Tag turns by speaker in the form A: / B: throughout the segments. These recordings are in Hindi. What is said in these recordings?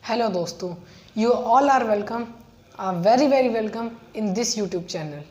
A: हेलो दोस्तों, you all are welcome, very welcome in this YouTube channel.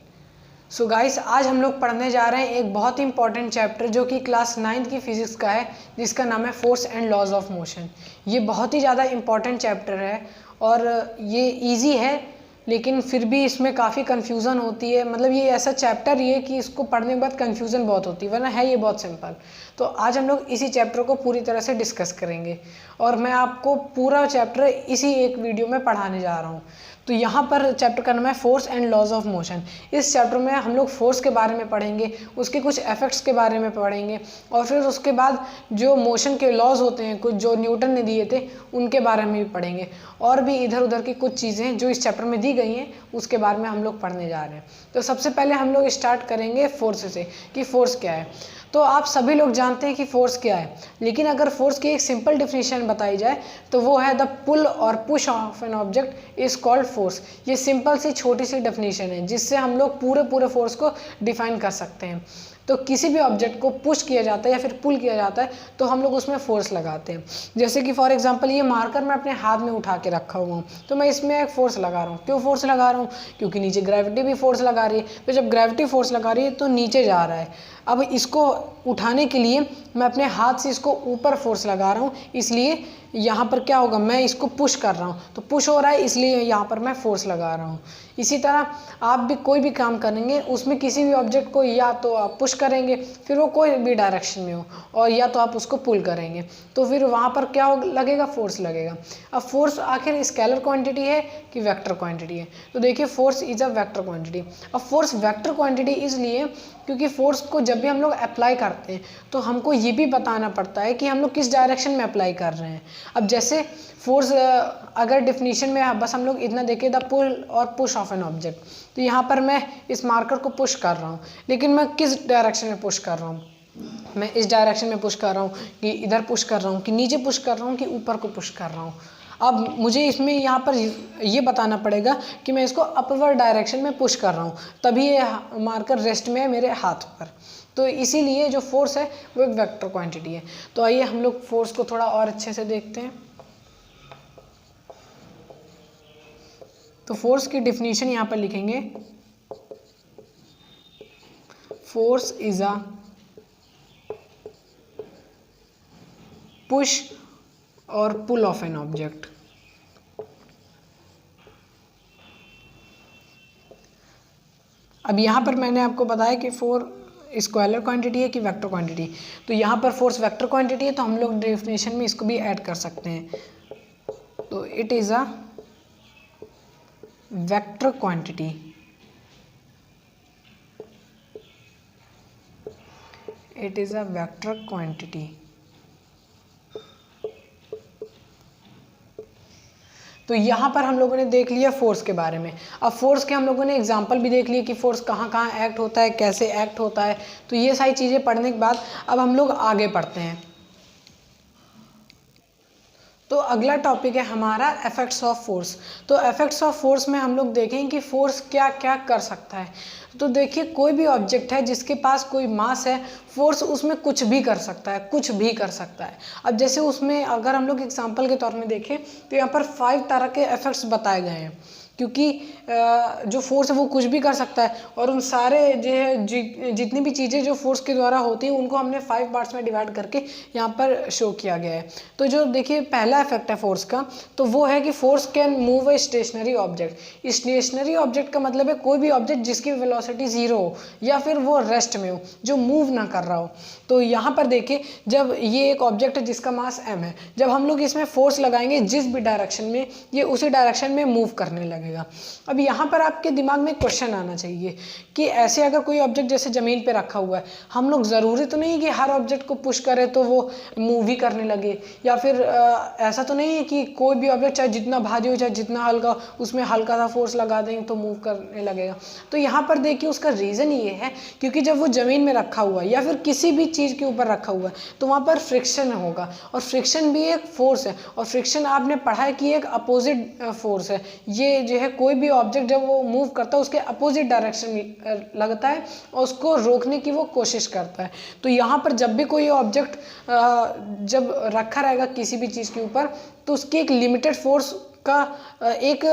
A: So guys, आज हम लोग पढ़ने जा रहे हैं एक बहुत ही इंपॉर्टेंट चैप्टर जो कि क्लास 9th की फिजिक्स का है, जिसका नाम है force and laws of motion. ये बहुत ही ज़्यादा इंपॉर्टेंट चैप्टर है और ये इजी है, लेकिन फिर भी इसमें काफ़ी कन्फ्यूज़न होती है। मतलब ये ऐसा चैप्टर ये कि इसको पढ़ने के बाद कन्फ्यूज़न बहुत होती है, वरना है ये बहुत सिंपल। तो आज हम लोग इसी चैप्टर को पूरी तरह से डिस्कस करेंगे और मैं आपको पूरा चैप्टर इसी एक वीडियो में पढ़ाने जा रहा हूँ। तो यहाँ पर चैप्टर का नाम है force and laws of motion. इस चैप्टर में हम लोग फोर्स के बारे में पढ़ेंगे, उसके कुछ इफेक्ट्स के बारे में पढ़ेंगे और फिर उसके बाद जो मोशन के लॉज होते हैं, कुछ जो न्यूटन ने दिए थे, उनके बारे में भी पढ़ेंगे। और भी इधर उधर की कुछ चीज़ें जो इस चैप्टर में दी गई हैं, उसके बारे में हम लोग पढ़ने जा रहे हैं। तो सबसे पहले हम लोग स्टार्ट करेंगे फोर्स से कि फोर्स क्या है। तो आप सभी लोग जानते हैं कि फोर्स क्या है, लेकिन अगर फोर्स की एक सिंपल डिफिनेशन बताई जाए तो वो है द पुल और push of an object is called force. ये सिंपल सी छोटी सी डेफिनेशन है जिससे हम लोग पूरे फोर्स को डिफाइन कर सकते हैं। तो किसी भी ऑब्जेक्ट को पुश किया जाता है या फिर पुल किया जाता है तो हम लोग उसमें फोर्स लगाते हैं। जैसे कि फॉर एग्जांपल ये मार्कर मैं अपने हाथ में उठा के रखा हुआ हूँ, तो मैं इसमें एक फोर्स लगा रहा हूँ। क्यों फोर्स लगा रहा हूँ? क्योंकि नीचे ग्रेविटी भी फोर्स लगा रही है। तो जब ग्रेविटी फोर्स लगा रही है तो नीचे जा रहा है। अब इसको उठाने के लिए मैं अपने हाथ से इसको ऊपर फोर्स लगा रहा हूँ, इसलिए यहाँ पर क्या होगा, मैं इसको पुश कर रहा हूँ, तो पुश हो रहा है, इसलिए यहाँ पर मैं फोर्स लगा रहा हूँ। इसी तरह आप भी कोई भी काम करेंगे, उसमें किसी भी ऑब्जेक्ट को या तो आप पुश करेंगे, फिर वो कोई भी डायरेक्शन में हो, और या तो आप उसको पुल करेंगे, तो फिर वहाँ पर क्या लगेगा, फोर्स लगेगा। अब फोर्स आखिर स्केलर क्वांटिटी है कि वेक्टर क्वांटिटी है? तो देखिए, force is a vector quantity. अब फोर्स वेक्टर क्वांटिटी इसलिए क्योंकि फोर्स को जब भी हम लोग अप्लाई करते हैं तो हमको ये भी बताना पड़ता है कि हम लोग किस डायरेक्शन में अप्लाई कर रहे हैं। अब जैसे फोर्स अगर डिफिनीशन में बस हम लोग इतना देखें, द पुल और पुश ऑफ एन ऑब्जेक्ट, तो यहाँ पर मैं इस मार्कर को पुश कर रहा हूँ, लेकिन मैं किस डायरेक्शन में पुश कर रहा हूँ? मैं इस डायरेक्शन में पुश कर रहा हूँ कि इधर पुश कर रहा हूँ, कि नीचे पुश कर रहा हूँ, कि ऊपर को पुश कर रहा हूँ। अब मुझे इसमें यहाँ पर ये बताना पड़ेगा कि मैं इसको अपवर्ड डायरेक्शन में पुश कर रहा हूँ, तभी ये मार्कर रेस्ट में है मेरे हाथ पर। तो इसीलिए जो फोर्स है वो एक वेक्टर क्वांटिटी है। तो आइए हम लोग फोर्स को थोड़ा और अच्छे से देखते हैं। तो फोर्स की डिफिनीशन यहाँ पर लिखेंगे, फोर्स इज अ पुश और पुल ऑफ एन ऑब्जेक्ट। अब यहाँ पर मैंने आपको बताया कि फोर स्केलर क्वांटिटी है कि वेक्टर क्वांटिटी। तो यहाँ पर फोर्स वेक्टर क्वांटिटी है, तो हम लोग डेफिनेशन में इसको भी ऐड कर सकते हैं। तो it is a vector quantity. It is a vector quantity. तो यहाँ पर हम लोगों ने देख लिया फोर्स के बारे में। अब फोर्स के हम लोगों ने एग्जांपल भी देख लिए कि फोर्स कहाँ कहाँ एक्ट होता है, कैसे एक्ट होता है। तो ये सारी चीज़ें पढ़ने के बाद अब हम लोग आगे बढ़ते हैं। तो अगला टॉपिक है हमारा इफेक्ट्स ऑफ फोर्स। तो इफेक्ट्स ऑफ फोर्स में हम लोग देखेंगे कि फोर्स क्या क्या कर सकता है। तो देखिए, कोई भी ऑब्जेक्ट है जिसके पास कोई मास है, फोर्स उसमें कुछ भी कर सकता है, कुछ भी कर सकता है। अब जैसे उसमें अगर हम लोग एग्जांपल के तौर में देखें तो यहाँ पर 5 तरह के इफेक्ट्स बताए गए हैं, क्योंकि जो फोर्स है वो कुछ भी कर सकता है, और उन सारे जितनी भी चीज़ें जो फोर्स के द्वारा होती हैं उनको हमने 5 पार्ट्स में डिवाइड करके यहाँ पर शो किया गया है। तो जो देखिए पहला इफेक्ट है फोर्स का, तो वो है कि force can move a stationary object. Stationary object का मतलब है कोई भी ऑब्जेक्ट जिसकी वेलोसिटी 0 हो या फिर वो रेस्ट में हो, जो मूव ना कर रहा हो। तो यहाँ पर देखिए, जब ये एक ऑब्जेक्ट है जिसका मास m है, जब हम लोग इसमें फोर्स लगाएंगे जिस भी डायरेक्शन में, ये उसी डायरेक्शन में मूव करने लगेगा। अब यहाँ पर आपके दिमाग में क्वेश्चन आना चाहिए कि ऐसे अगर कोई ऑब्जेक्ट जैसे ज़मीन पे रखा हुआ है, हम लोग ज़रूरी तो नहीं कि हर ऑब्जेक्ट को पुश करें तो वो मूव ही करने लगे, या फिर ऐसा तो नहीं है कि कोई भी ऑब्जेक्ट चाहे जितना भारी हो चाहे जितना हल्का, उसमें हल्का सा फोर्स लगा देंगे तो मूव करने लगेगा। तो यहाँ पर देखिए उसका रीज़न ये है क्योंकि जब वो ज़मीन में रखा हुआ है या फिर किसी भी चीज़ के ऊपर रखा हुआ है तो वहाँ पर फ्रिक्शन होगा, और फ्रिक्शन भी एक फोर्स है। और फ्रिक्शन आपने पढ़ा है कि एक अपोजिट फोर्स है। ये जो है कोई भी ऑब्जेक्ट जब वो मूव करता है उसके अपोजिट डायरेक्शन में लगता है और उसको रोकने की वो कोशिश करता है। तो यहाँ पर जब भी कोई ऑब्जेक्ट जब रखा रहेगा किसी भी चीज़ के ऊपर तो उसकी एक लिमिटेड फोर्स का एक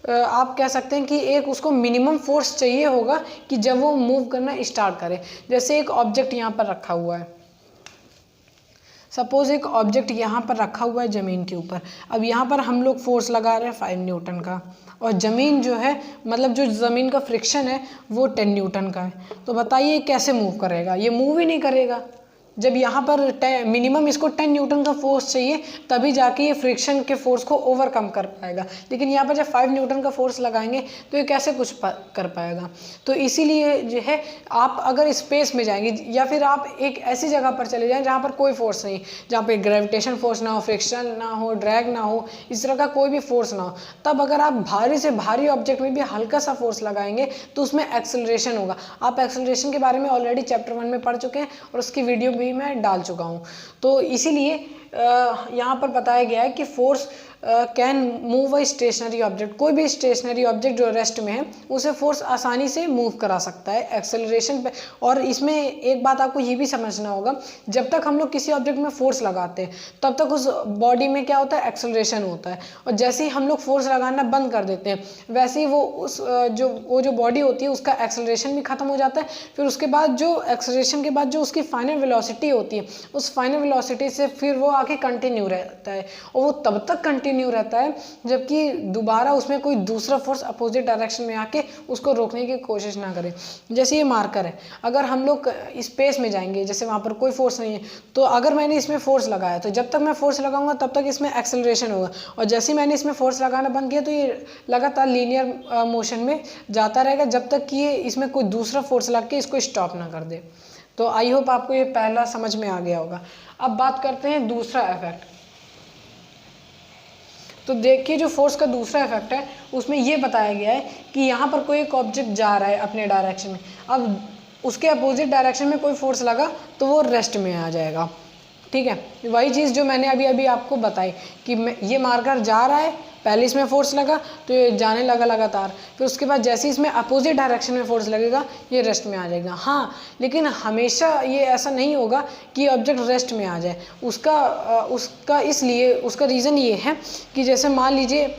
A: आप कह सकते हैं कि एक उसको मिनिमम फोर्स चाहिए होगा कि जब वो मूव करना स्टार्ट करे। जैसे एक ऑब्जेक्ट यहाँ पर रखा हुआ है, सपोज एक ऑब्जेक्ट यहाँ पर रखा हुआ है ज़मीन के ऊपर। अब यहाँ पर हम लोग फोर्स लगा रहे हैं 5 न्यूटन का और ज़मीन जो है मतलब जो ज़मीन का फ्रिक्शन है वो 10 न्यूटन का है। तो बताइए कैसे मूव करेगा? ये मूव ही नहीं करेगा। जब यहाँ पर मिनिमम इसको 10 न्यूटन का फोर्स चाहिए तभी जाके ये फ्रिक्शन के फोर्स को ओवरकम कर पाएगा, लेकिन यहाँ पर जब 5 न्यूटन का फोर्स लगाएंगे तो ये कैसे कुछ कर पाएगा। तो इसीलिए जो है आप अगर स्पेस में जाएंगे या फिर आप एक ऐसी जगह पर चले जाएं जहाँ पर कोई फोर्स नहीं, जहाँ पे ग्रेविटेशन फोर्स ना हो, फ्रिक्शन ना हो, ड्रैग ना हो, इस तरह का कोई भी फोर्स ना हो, तब अगर आप भारी से भारी ऑब्जेक्ट में भी हल्का सा फोर्स लगाएंगे तो उसमें एक्सेलरेशन होगा। आप एक्सेलरेशन के बारे में ऑलरेडी चैप्टर 1 में पढ़ चुके हैं और उसकी वीडियो भी मैं डाल चुका हूँ। तो इसीलिए यहाँ पर बताया गया है कि force can move a stationary object, कोई भी स्टेशनरी ऑब्जेक्ट जो रेस्ट में है उसे फोर्स आसानी से मूव करा सकता है एक्सेलरेशन पे। और इसमें एक बात आपको ये भी समझना होगा, जब तक हम लोग किसी ऑब्जेक्ट में फोर्स लगाते हैं तब तक उस बॉडी में क्या होता है, एक्सेलरेशन होता है, और जैसे ही हम लोग फोर्स लगाना बंद कर देते हैं वैसे ही वो जो बॉडी होती है उसका एक्सेलरेशन भी खत्म हो जाता है। फिर उसके बाद जो एक्सेलरेशन के बाद जो उसकी फाइनल वेलोसिटी होती है उस फाइनल वेलोसिटी से फिर वो आगे कंटिन्यू रहता है और वो तब तक कंटिन्यू रहता है जबकि दोबारा उसमें कोई दूसरा फोर्स अपोजिट डायरेक्शन में आके उसको रोकने की कोशिश ना करे। जैसे ये मार्कर है, अगर हम लोग स्पेस में जाएंगे जैसे वहाँ पर कोई फोर्स नहीं है तो अगर मैंने इसमें फोर्स लगाया तो जब तक मैं फोर्स लगाऊंगा तब तक इसमें एक्सेलरेशन होगा, और जैसे ही मैंने इसमें फोर्स लगाना बंद किया तो ये लगातार लीनियर मोशन में जाता रहेगा जब तक कि ये इसमें कोई दूसरा फोर्स लग के इसको स्टॉप ना कर दे। तो आई होप आपको ये पहला समझ में आ गया होगा। अब बात करते हैं दूसरा इफेक्ट। तो देखिए जो फोर्स का दूसरा इफेक्ट है उसमें ये बताया गया है कि यहाँ पर कोई एक ऑब्जेक्ट जा रहा है अपने डायरेक्शन में, अब उसके अपोजिट डायरेक्शन में कोई फोर्स लगा तो वो रेस्ट में आ जाएगा। ठीक है, वही चीज़ जो मैंने अभी आपको बताई कि ये मार्कर जा रहा है, पहले इसमें फोर्स लगा तो ये जाने लगा लगातार, फिर उसके बाद जैसे इसमें अपोजिट डायरेक्शन में फोर्स लगेगा ये रेस्ट में आ जाएगा। हाँ, लेकिन हमेशा ये ऐसा नहीं होगा कि ऑब्जेक्ट रेस्ट में आ जाए। उसका रीज़न ये है कि जैसे मान लीजिए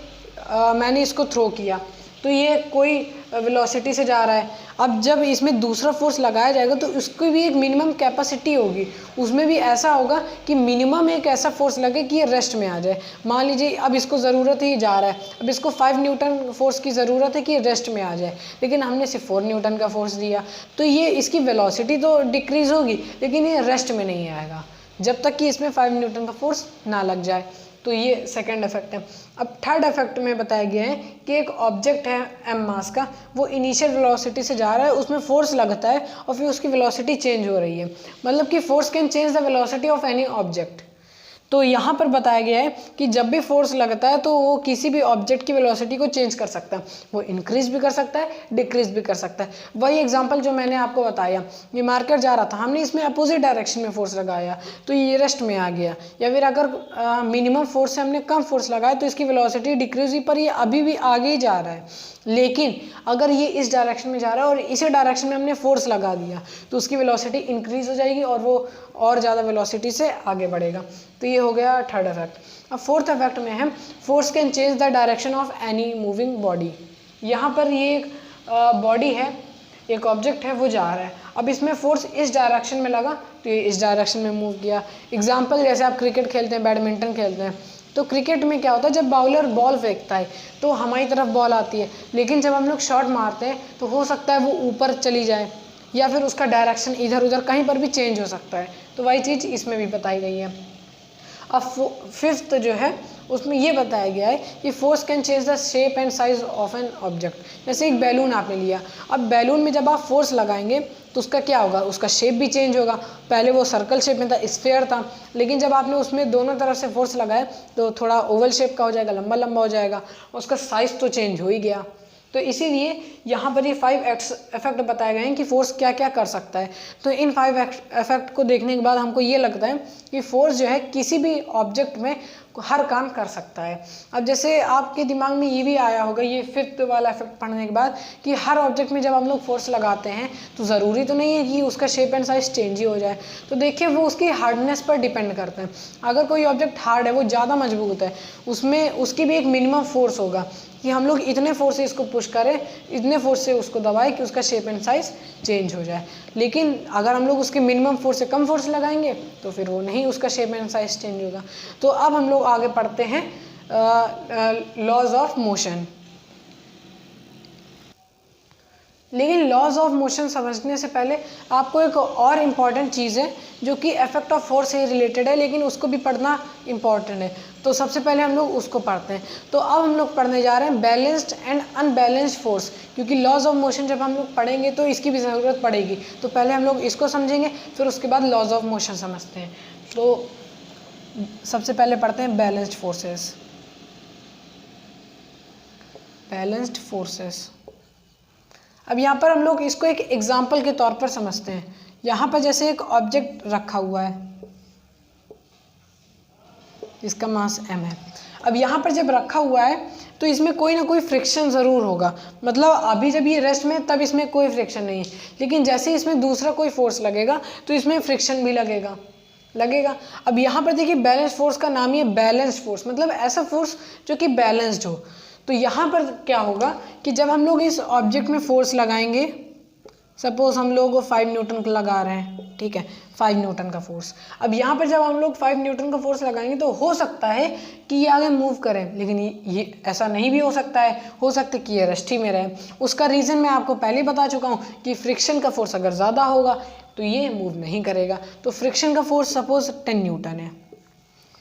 A: मैंने इसको थ्रो किया तो ये कोई वेलोसिटी से जा रहा है, अब जब इसमें दूसरा फोर्स लगाया जाएगा तो उसकी भी एक मिनिमम कैपेसिटी होगी, उसमें भी ऐसा होगा कि मिनिमम एक ऐसा फोर्स लगे कि ये रेस्ट में आ जाए। मान लीजिए अब इसको ज़रूरत है ये जा रहा है, अब इसको 5 न्यूटन फोर्स की ज़रूरत है कि ये रेस्ट में आ जाए, लेकिन हमने सिर्फ 4 न्यूटन का फोर्स दिया तो ये इसकी वेलोसिटी तो डिक्रीज़ होगी लेकिन ये रेस्ट में नहीं आएगा जब तक कि इसमें 5 न्यूटन का फोर्स ना लग जाए। तो ये सेकंड इफेक्ट है। अब थर्ड इफेक्ट में बताया गया है कि एक ऑब्जेक्ट है m मास का, वो इनिशियल वेलोसिटी से जा रहा है, उसमें फोर्स लगता है और फिर उसकी वेलोसिटी चेंज हो रही है, मतलब कि force can change the velocity of any object. तो यहाँ पर बताया गया है कि जब भी फोर्स लगता है तो वो किसी भी ऑब्जेक्ट की वेलोसिटी को चेंज कर सकता है, वो इंक्रीज भी कर सकता है, डिक्रीज भी कर सकता है। वही एग्जांपल जो मैंने आपको बताया, ये मार्कर जा रहा था, हमने इसमें अपोजिट डायरेक्शन में फोर्स लगाया तो ये रेस्ट में आ गया, या फिर अगर मिनिमम फोर्स से हमने कम फोर्स लगाया तो इसकी वेलोसिटी डिक्रीज हुई पर ये अभी भी आगे ही जा रहा है। लेकिन अगर ये इस डायरेक्शन में जा रहा है और इसी डायरेक्शन में हमने फोर्स लगा दिया तो उसकी वेलोसिटी इंक्रीज हो जाएगी और वो और ज़्यादा वेलोसिटी से आगे बढ़ेगा। तो ये हो गया थर्ड इफेक्ट। अब फोर्थ इफेक्ट में है force can change the direction of any moving body. यहाँ पर ये एक बॉडी है, एक ऑब्जेक्ट है, वो जा रहा है, अब इसमें फोर्स इस डायरेक्शन में लगा तो ये इस डायरेक्शन में मूव किया। एग्जाम्पल जैसे आप क्रिकेट खेलते हैं, बैडमिंटन खेलते हैं, तो क्रिकेट में क्या होता है जब बाउलर बॉल फेंकता है तो हमारी तरफ बॉल आती है, लेकिन जब हम लोग शॉट मारते हैं तो हो सकता है वो ऊपर चली जाए या फिर उसका डायरेक्शन इधर उधर कहीं पर भी चेंज हो सकता है। तो वही चीज़ इसमें भी बताई गई है। अब फिफ्थ जो है उसमें ये बताया गया है कि force can change the shape and size of an object. जैसे एक बैलून आपने लिया, अब बैलून में जब आप फोर्स लगाएंगे तो उसका क्या होगा, उसका शेप भी चेंज होगा। पहले वो सर्कल शेप में था, स्फेयर था, लेकिन जब आपने उसमें दोनों तरफ से फोर्स लगाया तो थोड़ा ओवल शेप का हो जाएगा, लंबा लंबा हो जाएगा, उसका साइज तो चेंज हो ही गया। तो इसीलिए यहाँ पर ये 5 इफेक्ट बताए गए हैं कि फोर्स क्या क्या कर सकता है। तो इन 5 इफेक्ट को देखने के बाद हमको ये लगता है कि फोर्स जो है किसी भी ऑब्जेक्ट में हर काम कर सकता है। अब जैसे आपके दिमाग में ये भी आया होगा ये 5th वाला इफेक्ट पढ़ने के बाद कि हर ऑब्जेक्ट में जब हम लोग फोर्स लगाते हैं तो ज़रूरी तो नहीं है कि उसका शेप एंड साइज चेंज ही हो जाए। तो देखिए वो उसकी हार्डनेस पर डिपेंड करते हैं। अगर कोई ऑब्जेक्ट हार्ड है, वो ज़्यादा मजबूत है, उसमें उसकी भी एक मिनिमम फोर्स होगा कि हम लोग इतने फोर्स से इसको पुश करें, इतने फोर्स से उसको दबाएं कि उसका शेप एंड साइज चेंज हो जाए। लेकिन अगर हम लोग उसके मिनिमम फोर्स से कम फोर्स लगाएंगे तो फिर वो नहीं, उसका शेप एंड साइज चेंज होगा। तो अब हम लोग आगे पढ़ते हैं लॉज ऑफ मोशन। लेकिन लॉज ऑफ मोशन समझने से पहले आपको एक और इम्पॉर्टेंट चीज़ है जो कि इफेक्ट ऑफ फोर्स से रिलेटेड है, लेकिन उसको भी पढ़ना इम्पॉर्टेंट है। तो सबसे पहले हम लोग उसको पढ़ते हैं। तो अब हम लोग पढ़ने जा रहे हैं बैलेंस्ड एंड अनबैलेंस्ड फोर्स, क्योंकि लॉज ऑफ मोशन जब हम लोग पढ़ेंगे तो इसकी भी ज़रूरत पड़ेगी। तो पहले हम लोग इसको समझेंगे, फिर उसके बाद लॉज ऑफ मोशन समझते हैं। तो सबसे पहले पढ़ते हैं बैलेंस्ड फोर्सेस। बैलेंस्ड फोर्सेस, अब यहाँ पर हम लोग इसको एक एग्जाम्पल के तौर पर समझते हैं। यहाँ पर जैसे एक ऑब्जेक्ट रखा हुआ है जिसका मास m है। अब यहाँ पर जब रखा हुआ है तो इसमें कोई ना कोई फ्रिक्शन ज़रूर होगा। मतलब अभी जब ये रेस्ट में तब इसमें कोई फ्रिक्शन नहीं है, लेकिन जैसे इसमें दूसरा कोई फोर्स लगेगा तो इसमें फ्रिक्शन भी लगेगा। अब यहाँ पर देखिए बैलेंस फोर्स का नाम ही है बैलेंस फोर्स, मतलब ऐसा फोर्स जो कि बैलेंस्ड हो। तो यहाँ पर क्या होगा कि जब हम लोग इस ऑब्जेक्ट में फोर्स लगाएंगे, सपोज हम लोग 5 न्यूटन का लगा रहे हैं, ठीक है, 5 न्यूटन का फोर्स। अब यहाँ पर जब हम लोग 5 न्यूटन का फोर्स लगाएंगे तो हो सकता है कि ये आगे मूव करें, लेकिन ये ऐसा नहीं भी हो सकता है कि ये रेस्ट ही में रहे। उसका रीज़न मैं आपको पहले बता चुका हूँ कि फ्रिक्शन का फोर्स अगर ज़्यादा होगा तो ये मूव नहीं करेगा। तो फ्रिक्शन का फोर्स सपोज 10 न्यूटन है,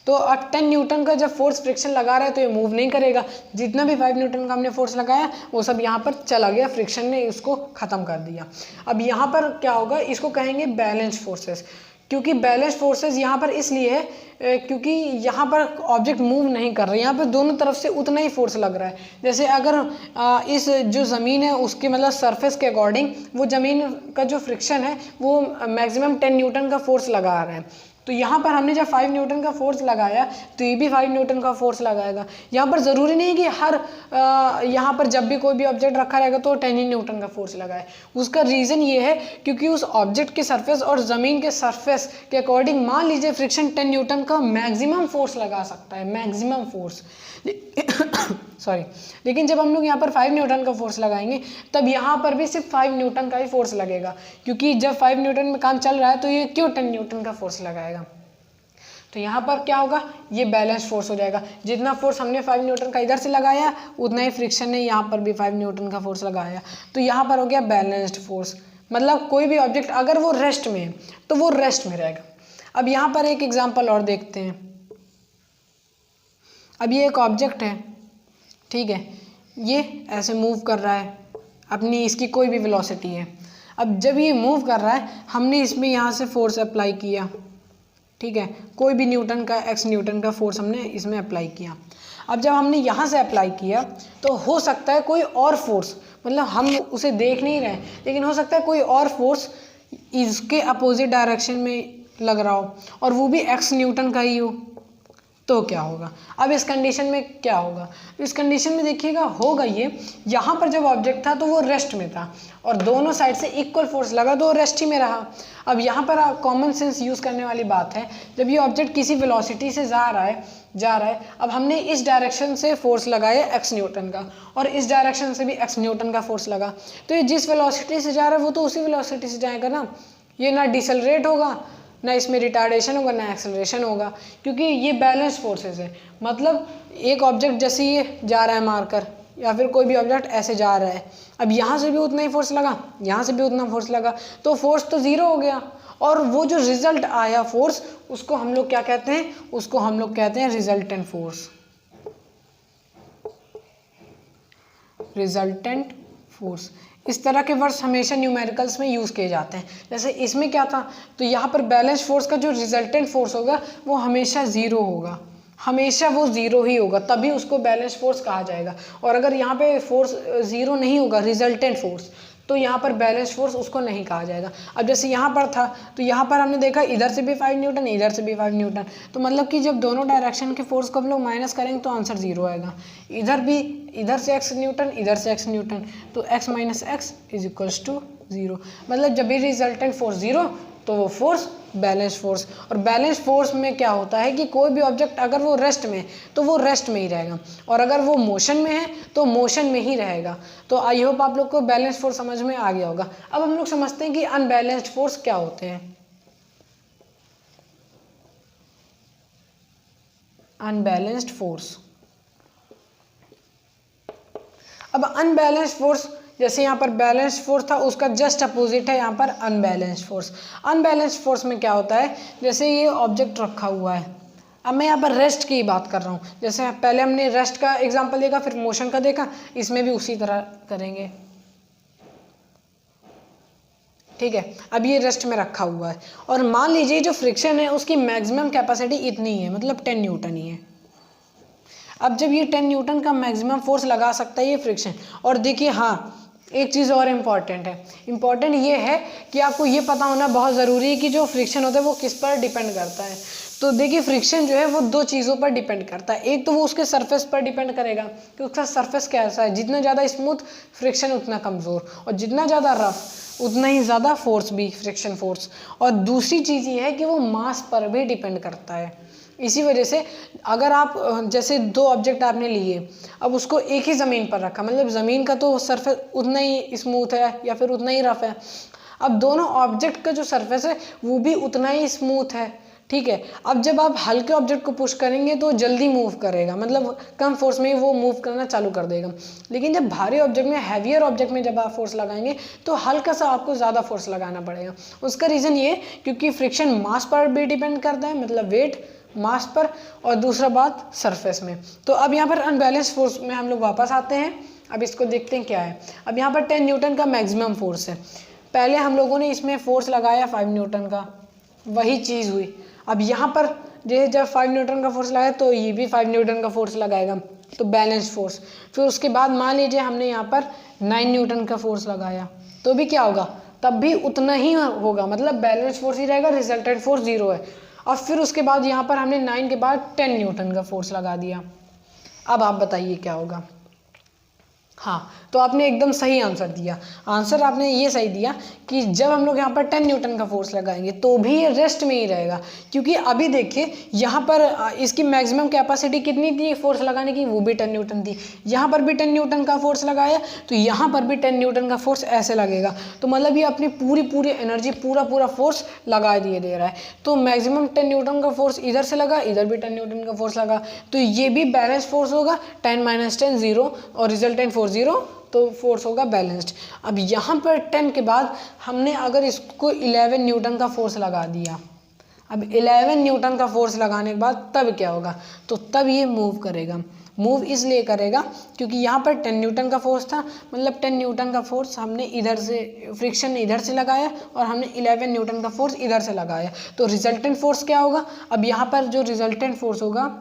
A: तो अब 10 न्यूटन का जब फोर्स फ्रिक्शन लगा रहा है तो ये मूव नहीं करेगा। जितना भी 5 न्यूटन का हमने फोर्स लगाया वो सब यहाँ पर चला गया, फ्रिक्शन ने इसको ख़त्म कर दिया। अब यहाँ पर क्या होगा, इसको कहेंगे बैलेंस फोर्सेस। क्योंकि बैलेंस फोर्सेस यहाँ पर इसलिए है क्योंकि यहाँ पर ऑब्जेक्ट मूव नहीं कर रहे, यहाँ पर दोनों तरफ से उतना ही फोर्स लग रहा है। जैसे अगर इस जो ज़मीन है उसके मतलब सरफेस के अकॉर्डिंग वो ज़मीन का जो फ्रिक्शन है वो मैक्सिमम 10 न्यूटन का फोर्स लगा रहे हैं। तो यहाँ पर हमने जब 5 न्यूटन का फोर्स लगाया तो ये भी 5 न्यूटन का फोर्स लगाएगा। यहाँ पर ज़रूरी नहीं कि यहाँ पर जब भी कोई भी ऑब्जेक्ट रखा रहेगा तो 10 न्यूटन का फोर्स लगाए। उसका रीज़न ये है क्योंकि उस ऑब्जेक्ट के सरफेस और ज़मीन के सरफेस के अकॉर्डिंग मान लीजिए फ्रिक्शन 10 न्यूटन का मैक्सिमम फोर्स लगा सकता है, मैक्सिमम फोर्स सॉरी। लेकिन जब हम लोग यहाँ पर 5 न्यूटन का फोर्स लगाएंगे तब यहाँ पर भी सिर्फ 5 न्यूटन का ही फोर्स लगेगा, क्योंकि जब 5 न्यूटन में काम चल रहा है तो ये क्यों 10 न्यूटन का फोर्स लगाएगा। तो यहाँ पर क्या होगा, ये बैलेंस फोर्स हो जाएगा। जितना फोर्स हमने 5 न्यूटन का इधर से लगाया उतना ही फ्रिक्शन ने यहाँ पर भी 5 न्यूटन का फोर्स लगाया। तो यहाँ पर हो गया बैलेंस्ड फोर्स। मतलब कोई भी ऑब्जेक्ट अगर वो रेस्ट में है तो वो रेस्ट में रहेगा। अब यहाँ पर एक एग्जाम्पल और देखते हैं। अब ये एक ऑब्जेक्ट है, ठीक है, ये ऐसे मूव कर रहा है, अपनी इसकी कोई भी वेलोसिटी है। अब जब ये मूव कर रहा है हमने इसमें यहाँ से फोर्स अप्लाई किया, ठीक है, कोई भी न्यूटन का x न्यूटन का फोर्स हमने इसमें अप्लाई किया। अब जब हमने यहाँ से अप्लाई किया तो हो सकता है कोई और फोर्स, मतलब हम उसे देख नहीं रहे लेकिन हो सकता है कोई और फोर्स इसके अपोजिट डायरेक्शन में लग रहा हो और वो भी x न्यूटन का ही हो। तो क्या होगा, अब इस कंडीशन में क्या होगा, इस कंडीशन में देखिएगा होगा ये, यहाँ पर जब ऑब्जेक्ट था तो वो रेस्ट में था और दोनों साइड से इक्वल फोर्स लगा तो रेस्ट ही में रहा। अब यहाँ पर आप कॉमन सेंस यूज़ करने वाली बात है, जब ये ऑब्जेक्ट किसी वेलोसिटी से जा रहा है, अब हमने इस डायरेक्शन से फोर्स लगाया x न्यूटन का और इस डायरेक्शन से भी x न्यूटन का फोर्स लगा, तो ये जिस वेलोसिटी से जा रहा है वो तो उसी वेलोसिटी से जाएगा ना। ये ना डिसलरेट होगा, ना इसमें रिटार्डेशन होगा, ना एक्सेलरेशन होगा, क्योंकि ये बैलेंस फोर्सेस है। मतलब एक ऑब्जेक्ट जैसे ये जा रहा है मारकर या फिर कोई भी ऑब्जेक्ट ऐसे जा रहा है, अब यहाँ से भी उतना ही फोर्स लगा, यहाँ से भी उतना फोर्स लगा, तो फोर्स तो ज़ीरो हो गया और वो जो रिजल्ट आया फोर्स उसको हम लोग क्या कहते हैं, उसको हम लोग कहते हैं रिजल्टेंट फोर्स। रिजल्टेंट फोर्स, इस तरह के वर्ड्स हमेशा न्यूमेरिकल्स में यूज़ किए जाते हैं। जैसे इसमें क्या था, तो यहाँ पर बैलेंस फोर्स का जो रिजल्टेंट फोर्स होगा वो हमेशा ज़ीरो होगा, हमेशा वो ज़ीरो ही होगा, तभी उसको बैलेंस फोर्स कहा जाएगा। और अगर यहाँ पे फोर्स ज़ीरो नहीं होगा, रिजल्टेंट फोर्स, तो यहाँ पर बैलेंस फोर्स उसको नहीं कहा जाएगा। अब जैसे यहाँ पर था तो यहाँ पर हमने देखा इधर से भी 5 न्यूटन, इधर से भी 5 न्यूटन, तो मतलब कि जब दोनों डायरेक्शन के फोर्स को हम लोग माइनस करेंगे तो आंसर 0 आएगा। इधर भी, इधर से x न्यूटन, इधर से x न्यूटन, तो x minus x is equals to 0। मतलब जब भी रिजल्टेंट फोर्स 0 तो वो फोर्स बैलेंस फोर्स। और बैलेंस फोर्स में क्या होता है कि कोई भी ऑब्जेक्ट अगर वो रेस्ट में है तो वो रेस्ट में ही रहेगा, और अगर वो मोशन में है तो मोशन में ही रहेगा। तो आई होप आप लोग को बैलेंस फोर्स समझ में आ गया होगा। अब हम लोग समझते हैं कि अनबैलेंस्ड फोर्स क्या होते हैं। अनबैलेंस्ड फोर्स, अब अनबैलेंस्ड फोर्स, जैसे यहाँ पर बैलेंस्ड फोर्स था उसका जस्ट अपोजिट है यहाँ पर अनबैलेंस्ड फोर्स। अनबैलेंस्ड फोर्स में क्या होता है, जैसे ये ऑब्जेक्ट रखा हुआ है, अब मैं यहाँ पर रेस्ट की बात कर रहा हूँ। जैसे पहले हमने रेस्ट का एग्जांपल देखा, फिर मोशन का देखा, इसमें भी उसी तरह करेंगे। ठीक है, अब ये रेस्ट में रखा हुआ है और मान लीजिए जो फ्रिक्शन है उसकी मैक्सिमम कैपेसिटी इतनी ही है, मतलब 10 न्यूटन ही है। अब जब ये 10 न्यूटन का मैक्सिमम फोर्स लगा सकता है ये फ्रिक्शन, और देखिए हाँ एक चीज़ और इम्पॉर्टेंट है, इम्पॉर्टेंट ये है कि आपको ये पता होना बहुत ज़रूरी है कि जो फ्रिक्शन होता है वो किस पर डिपेंड करता है। तो देखिए फ्रिक्शन जो है वो दो चीज़ों पर डिपेंड करता है। एक तो वो उसके सरफेस पर डिपेंड करेगा कि उसका सरफेस कैसा है, जितना ज़्यादा स्मूथ फ्रिक्शन उतना कमज़ोर, और जितना ज़्यादा रफ उतना ही ज़्यादा फोर्स भी, फ्रिक्शन फोर्स। और दूसरी चीज़ ये है कि वो मास पर भी डिपेंड करता है। इसी वजह से अगर आप जैसे दो ऑब्जेक्ट आपने लिए, अब उसको एक ही ज़मीन पर रखा, मतलब ज़मीन का तो सरफेस उतना ही स्मूथ है या फिर उतना ही रफ है, अब दोनों ऑब्जेक्ट का जो सरफेस है वो भी उतना ही स्मूथ है। ठीक है, अब जब आप हल्के ऑब्जेक्ट को पुश करेंगे तो जल्दी मूव करेगा, मतलब कम फोर्स में ही वो मूव करना चालू कर देगा। लेकिन जब भारी ऑब्जेक्ट में, हैवियर ऑब्जेक्ट में जब आप फोर्स लगाएंगे तो हल्का सा आपको ज़्यादा फोर्स लगाना पड़ेगा। उसका रीज़न ये क्योंकि फ्रिक्शन मास पर भी डिपेंड करता है, मतलब वेट मास पर, और दूसरा बात सरफेस में। तो अब यहाँ पर अनबैलेंस फोर्स में हम लोग वापस आते हैं। अब इसको देखते हैं क्या है। अब यहाँ पर 10 न्यूटन का मैक्सिमम फोर्स है, पहले हम लोगों ने इसमें फोर्स लगाया 5 न्यूटन का, वही चीज़ हुई। अब यहाँ पर जब 5 न्यूटन का फोर्स लगाया तो ये भी 5 न्यूटन का फोर्स लगाएगा, तो बैलेंस फोर्स। फिर उसके बाद मान लीजिए हमने यहाँ पर 9 न्यूटन का फोर्स लगाया तो भी क्या होगा, तब भी उतना ही होगा, मतलब बैलेंस फोर्स ही रहेगा, रिजल्टेंट फोर्स 0 है। और फिर उसके बाद यहाँ पर हमने 9 के बाद 10 न्यूटन का फोर्स लगा दिया। अब आप बताइए क्या होगा। हाँ, तो आपने एकदम सही आंसर दिया। आंसर आपने ये सही दिया कि जब हम लोग यहाँ पर 10 न्यूटन का फोर्स लगाएंगे तो भी ये रेस्ट में ही रहेगा, क्योंकि अभी देखिए यहाँ पर इसकी मैक्सिमम कैपेसिटी कितनी थी फोर्स लगाने की, वो भी 10 न्यूटन थी। यहाँ पर भी 10 न्यूटन का फोर्स लगाया तो यहाँ पर भी 10 न्यूटन का फोर्स ऐसे लगेगा, तो मतलब ये अपनी पूरी एनर्जी, पूरा फोर्स लगा दिए दे रहा है। तो मैक्सिमम 10 न्यूटन का फोर्स इधर से लगा, इधर भी 10 न्यूटन का फोर्स लगा, तो ये भी बैलेंस फोर्स होगा। 10 माइनस 10 0 और रिजल्टेंट फोर्स 0, तो फोर्स होगा बैलेंस्ड। अब यहाँ पर 10 के बाद हमने अगर इसको 11 न्यूटन का फोर्स लगा दिया, अब 11 न्यूटन का फोर्स लगाने के बाद तब क्या होगा, तो तब ये मूव करेगा। मूव इसलिए करेगा क्योंकि यहाँ पर 10 न्यूटन का फोर्स था, मतलब 10 न्यूटन का फोर्स हमने इधर से, फ्रिक्शन इधर से लगाया और हमने 11 न्यूटन का फोर्स इधर से लगाया, तो रिजल्टेंट फोर्स क्या होगा। अब यहाँ पर जो रिजल्टेंट फोर्स होगा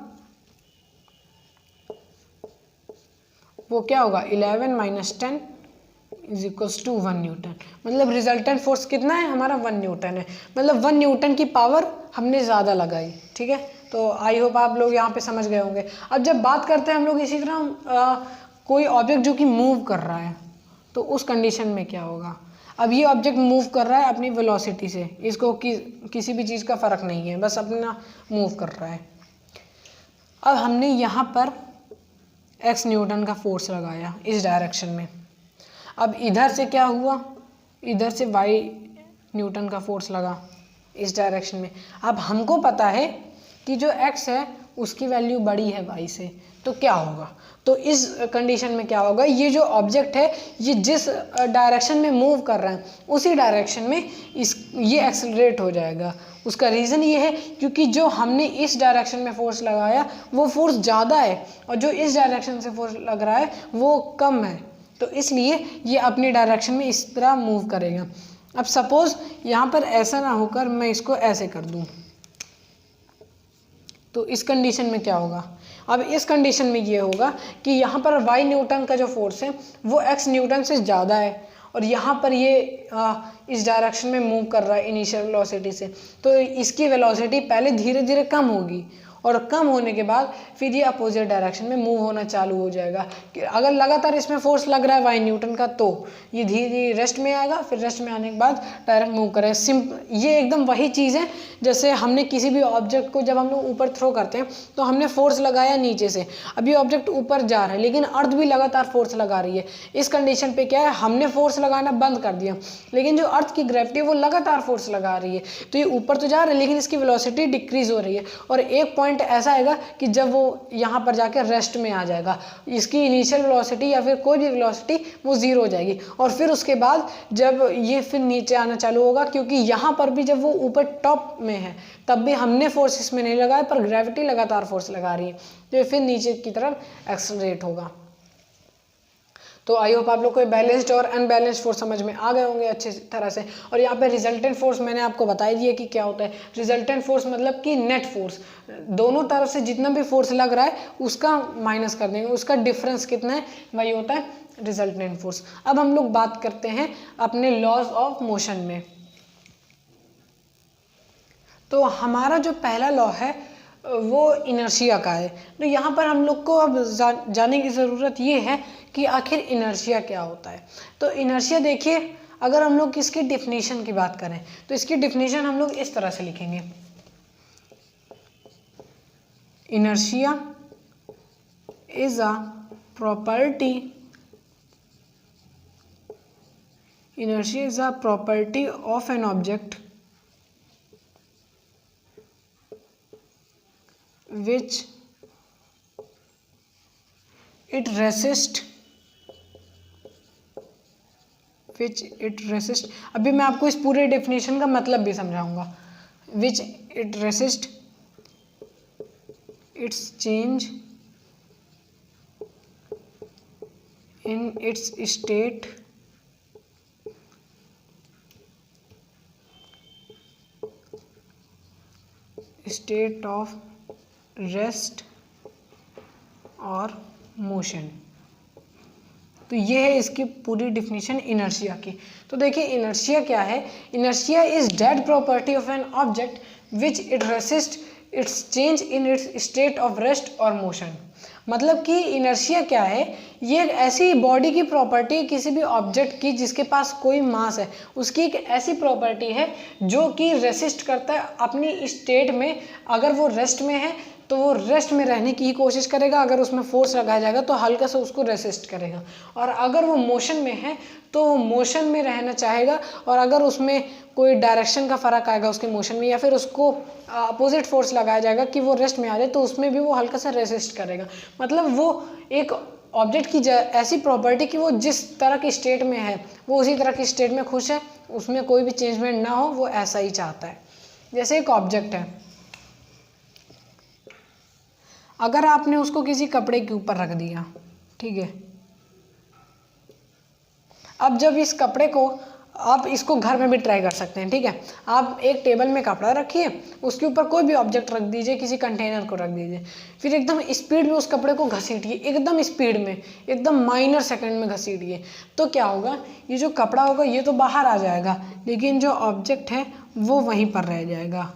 A: वो क्या होगा, 11 minus 10 is equals to 1 newton. मतलब रिजल्टेंट फोर्स कितना है हमारा, 1 न्यूटन है, मतलब 1 न्यूटन की पावर हमने ज़्यादा लगाई। ठीक है, तो आई होप आप लोग यहाँ पे समझ गए होंगे। अब जब बात करते हैं हम लोग इसी तरह कोई ऑब्जेक्ट जो कि मूव कर रहा है, तो उस कंडीशन में क्या होगा। अब ये ऑब्जेक्ट मूव कर रहा है अपनी वेलोसिटी से, इसको किसी भी चीज़ का फ़र्क नहीं है, बस अपना मूव कर रहा है। अब हमने यहाँ पर x न्यूटन का फोर्स लगाया इस डायरेक्शन में, अब इधर से क्या हुआ, इधर से y न्यूटन का फोर्स लगा इस डायरेक्शन में। अब हमको पता है कि जो x है उसकी वैल्यू बड़ी है y से, तो क्या होगा, तो इस कंडीशन में क्या होगा, ये जो ऑब्जेक्ट है ये जिस डायरेक्शन में मूव कर रहा है उसी डायरेक्शन में ये एक्सेलरेट हो जाएगा। उसका रीज़न ये है क्योंकि जो हमने इस डायरेक्शन में फोर्स लगाया वो फोर्स ज़्यादा है और जो इस डायरेक्शन से फोर्स लग रहा है वो कम है, तो इसलिए ये अपनी डायरेक्शन में इस तरह मूव करेगा। अब सपोज़ यहाँ पर ऐसा ना होकर मैं इसको ऐसे कर दूँ, तो इस कंडीशन में क्या होगा। अब इस कंडीशन में ये होगा कि यहाँ पर y न्यूटन का जो फोर्स है वो x न्यूटन से ज़्यादा है, और यहाँ पर ये इस डायरेक्शन में मूव कर रहा है इनिशियल वेलोसिटी से, तो इसकी वेलोसिटी पहले धीरे धीरे कम होगी और कम होने के बाद फिर ये अपोजिट डायरेक्शन में मूव होना चालू हो जाएगा। कि अगर लगातार इसमें फोर्स लग रहा है वाई न्यूटन का, तो ये धीरे धीरे रेस्ट में आएगा, फिर रेस्ट में आने के बाद डायरेक्ट मूव करेगा। ये एकदम वही चीज़ है जैसे हमने किसी भी ऑब्जेक्ट को जब हम लोग ऊपर थ्रो करते हैं तो हमने फोर्स लगाया नीचे से, अभी ऑब्जेक्ट ऊपर जा रहा है लेकिन अर्थ भी लगातार फोर्स लगा रही है। इस कंडीशन पे क्या है, हमने फोर्स लगाना बंद कर दिया लेकिन जो अर्थ की ग्रेविटी है वो लगातार फोर्स लगा रही है, तो ये ऊपर तो जा रहा है लेकिन इसकी वेलोसिटी डिक्रीज हो रही है। और एक पॉइंट ऐसा आएगा कि जब वो यहाँ पर जाकर रेस्ट में आ जाएगा, इसकी इनिशियल वेलोसिटी या फिर कोई भी वेलोसिटी वो जीरो हो जाएगी। और फिर उसके बाद जब ये फिर नीचे आना चालू होगा, क्योंकि यहाँ पर भी जब वो ऊपर टॉप में है तब भी हमने फोर्स इसमें नहीं लगाया पर ग्रेविटी लगातार फोर्स लगा रही है, तो ये फिर नीचे की तरफ एक्सेलरेट होगा। तो आई होप आप लोग को बैलेंस्ड और अनबैलेंस्ड फोर्स समझ में आ गए होंगे अच्छे तरह से। और यहाँ पे रिजल्टेंट फोर्स मैंने आपको बता दिया कि क्या होता है। रिजल्टेंट फोर्स मतलब कि नेट फोर्स, दोनों तरफ से जितना भी फोर्स लग रहा है उसका माइनस कर देंगे, उसका डिफरेंस कितना है वही होता है रिजल्टेंट फोर्स। अब हम लोग बात करते हैं अपने लॉज ऑफ मोशन में। तो हमारा जो पहला लॉ है वो इनर्शिया का है। तो यहाँ पर हम लोग को अब जानने की ज़रूरत ये है कि आखिर इनर्शिया क्या होता है। तो इनर्शिया देखिए, अगर हम लोग इसकी डिफिनीशन की बात करें तो इसकी डिफिनीशन हम लोग इस तरह से लिखेंगे, inertia is a property, inertia is a property of an object which it resists, अभी मैं आपको इस पूरे डेफिनेशन का मतलब भी समझाऊंगा। which it resists its change in its state of rest और मोशन। तो ये है इसकी पूरी डिफिनीशन इनर्शिया की। तो देखिए इनर्शिया क्या है, inertia is dead property of an object which it resist its change in its state of rest और मोशन। मतलब कि इनर्शिया क्या है, ये एक ऐसी बॉडी की प्रॉपर्टी किसी भी ऑब्जेक्ट की जिसके पास कोई मास है, उसकी एक ऐसी प्रॉपर्टी है जो कि रेसिस्ट करता है अपनी स्टेट में। अगर वो रेस्ट में है तो वो रेस्ट में रहने की ही कोशिश करेगा, अगर उसमें फोर्स लगाया जाएगा तो हल्का सा उसको रेसिस्ट करेगा, और अगर वो मोशन में है तो वो मोशन में रहना चाहेगा, और अगर उसमें कोई डायरेक्शन का फ़र्क आएगा उसके मोशन में या फिर उसको अपोजिट फोर्स लगाया जाएगा कि वो रेस्ट में आ जाए तो उसमें भी वो हल्का सा रेसिस्ट करेगा। मतलब वो एक ऑब्जेक्ट की ऐसी प्रॉपर्टी कि वो जिस तरह की स्टेट में है वो उसी तरह की स्टेट में खुश है, उसमें कोई भी चेंजमेंट ना हो, वो ऐसा ही चाहता है। जैसे एक ऑब्जेक्ट है, अगर आपने उसको किसी कपड़े के ऊपर रख दिया, ठीक है, अब जब इस कपड़े को आप इसको घर में भी ट्राई कर सकते हैं, ठीक है। आप एक टेबल में कपड़ा रखिए, उसके ऊपर कोई भी ऑब्जेक्ट रख दीजिए, किसी कंटेनर को रख दीजिए, फिर एकदम स्पीड में उस कपड़े को घसीटिए, एकदम स्पीड में, एकदम माइनर सेकंड में घसीटिए, तो क्या होगा, ये जो कपड़ा होगा ये तो बाहर आ जाएगा लेकिन जो ऑब्जेक्ट है वो वहीं पर रह जाएगा,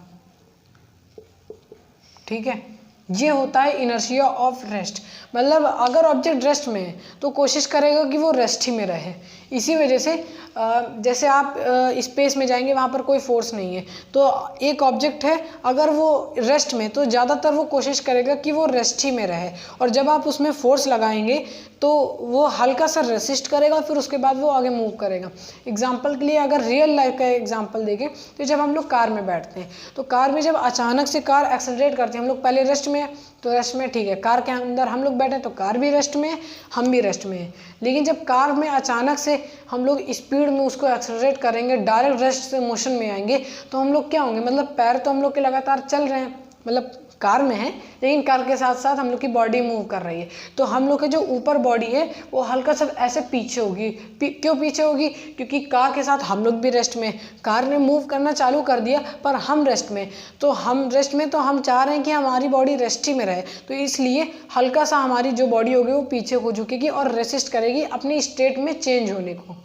A: ठीक है। ये होता है इनर्शिया ऑफ रेस्ट। मतलब अगर ऑब्जेक्ट रेस्ट में है तो कोशिश करेगा कि वो रेस्ट ही में रहे। इसी वजह से जैसे आप स्पेस में जाएंगे, वहाँ पर कोई फोर्स नहीं है, तो एक ऑब्जेक्ट है अगर वो रेस्ट में तो ज़्यादातर वो कोशिश करेगा कि वो रेस्ट ही में रहे, और जब आप उसमें फोर्स लगाएंगे तो वो हल्का सा रेसिस्ट करेगा, फिर उसके बाद वो आगे मूव करेगा। एग्जाम्पल के लिए अगर रियल लाइफ का एग्जाम्पल देखें तो जब हम लोग कार में बैठते हैं तो कार में जब अचानक से कार एक्सेलरेट करते हैं, हम लोग पहले रेस्ट में तो रेस्ट में ठीक है, कार के अंदर हम लोग बैठे तो कार भी रेस्ट में है, हम भी रेस्ट में है, लेकिन जब कार में अचानक से हम लोग स्पीड में उसको एक्सेलरेट करेंगे, डायरेक्ट रेस्ट से मोशन में आएंगे, तो हम लोग क्या होंगे, मतलब पैर तो हम लोग के लगातार चल रहे हैं, मतलब कार में है लेकिन कार के साथ साथ हम लोग की बॉडी मूव कर रही है, तो हम लोग के जो ऊपर बॉडी है वो हल्का सा ऐसे पीछे होगी। क्यों पीछे होगी, क्योंकि कार के साथ हम लोग भी रेस्ट में, कार ने मूव करना चालू कर दिया पर हम रेस्ट में, तो हम रेस्ट में तो हम चाह रहे हैं कि हमारी बॉडी रेस्ट ही में रहे, तो इसलिए हल्का सा हमारी जो बॉडी होगी वो पीछे हो झुकेगी और रेसिस्ट करेगी अपनी स्टेट में चेंज होने को,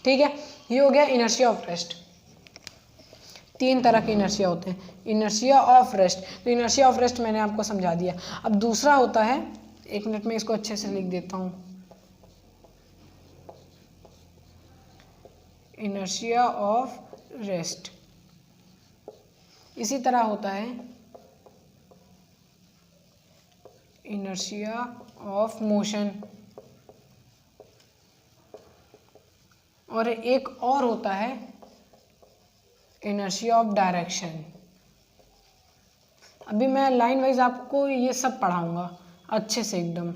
A: ठीक है, ये हो गया इनर्शिया ऑफ रेस्ट। 3 तरह के इनर्शिया होते हैं, इनर्शिया ऑफ रेस्ट। तो इनर्शिया ऑफ रेस्ट मैंने आपको समझा दिया। अब दूसरा होता है, 1 मिनट में इसको अच्छे से लिख देता हूँ, इनर्शिया ऑफ रेस्ट। इसी तरह होता है इनर्शिया ऑफ मोशन, और एक और होता है इनर्शिया ऑफ डायरेक्शन। अभी मैं लाइन वाइज आपको ये सब पढ़ाऊंगा अच्छे से एकदम।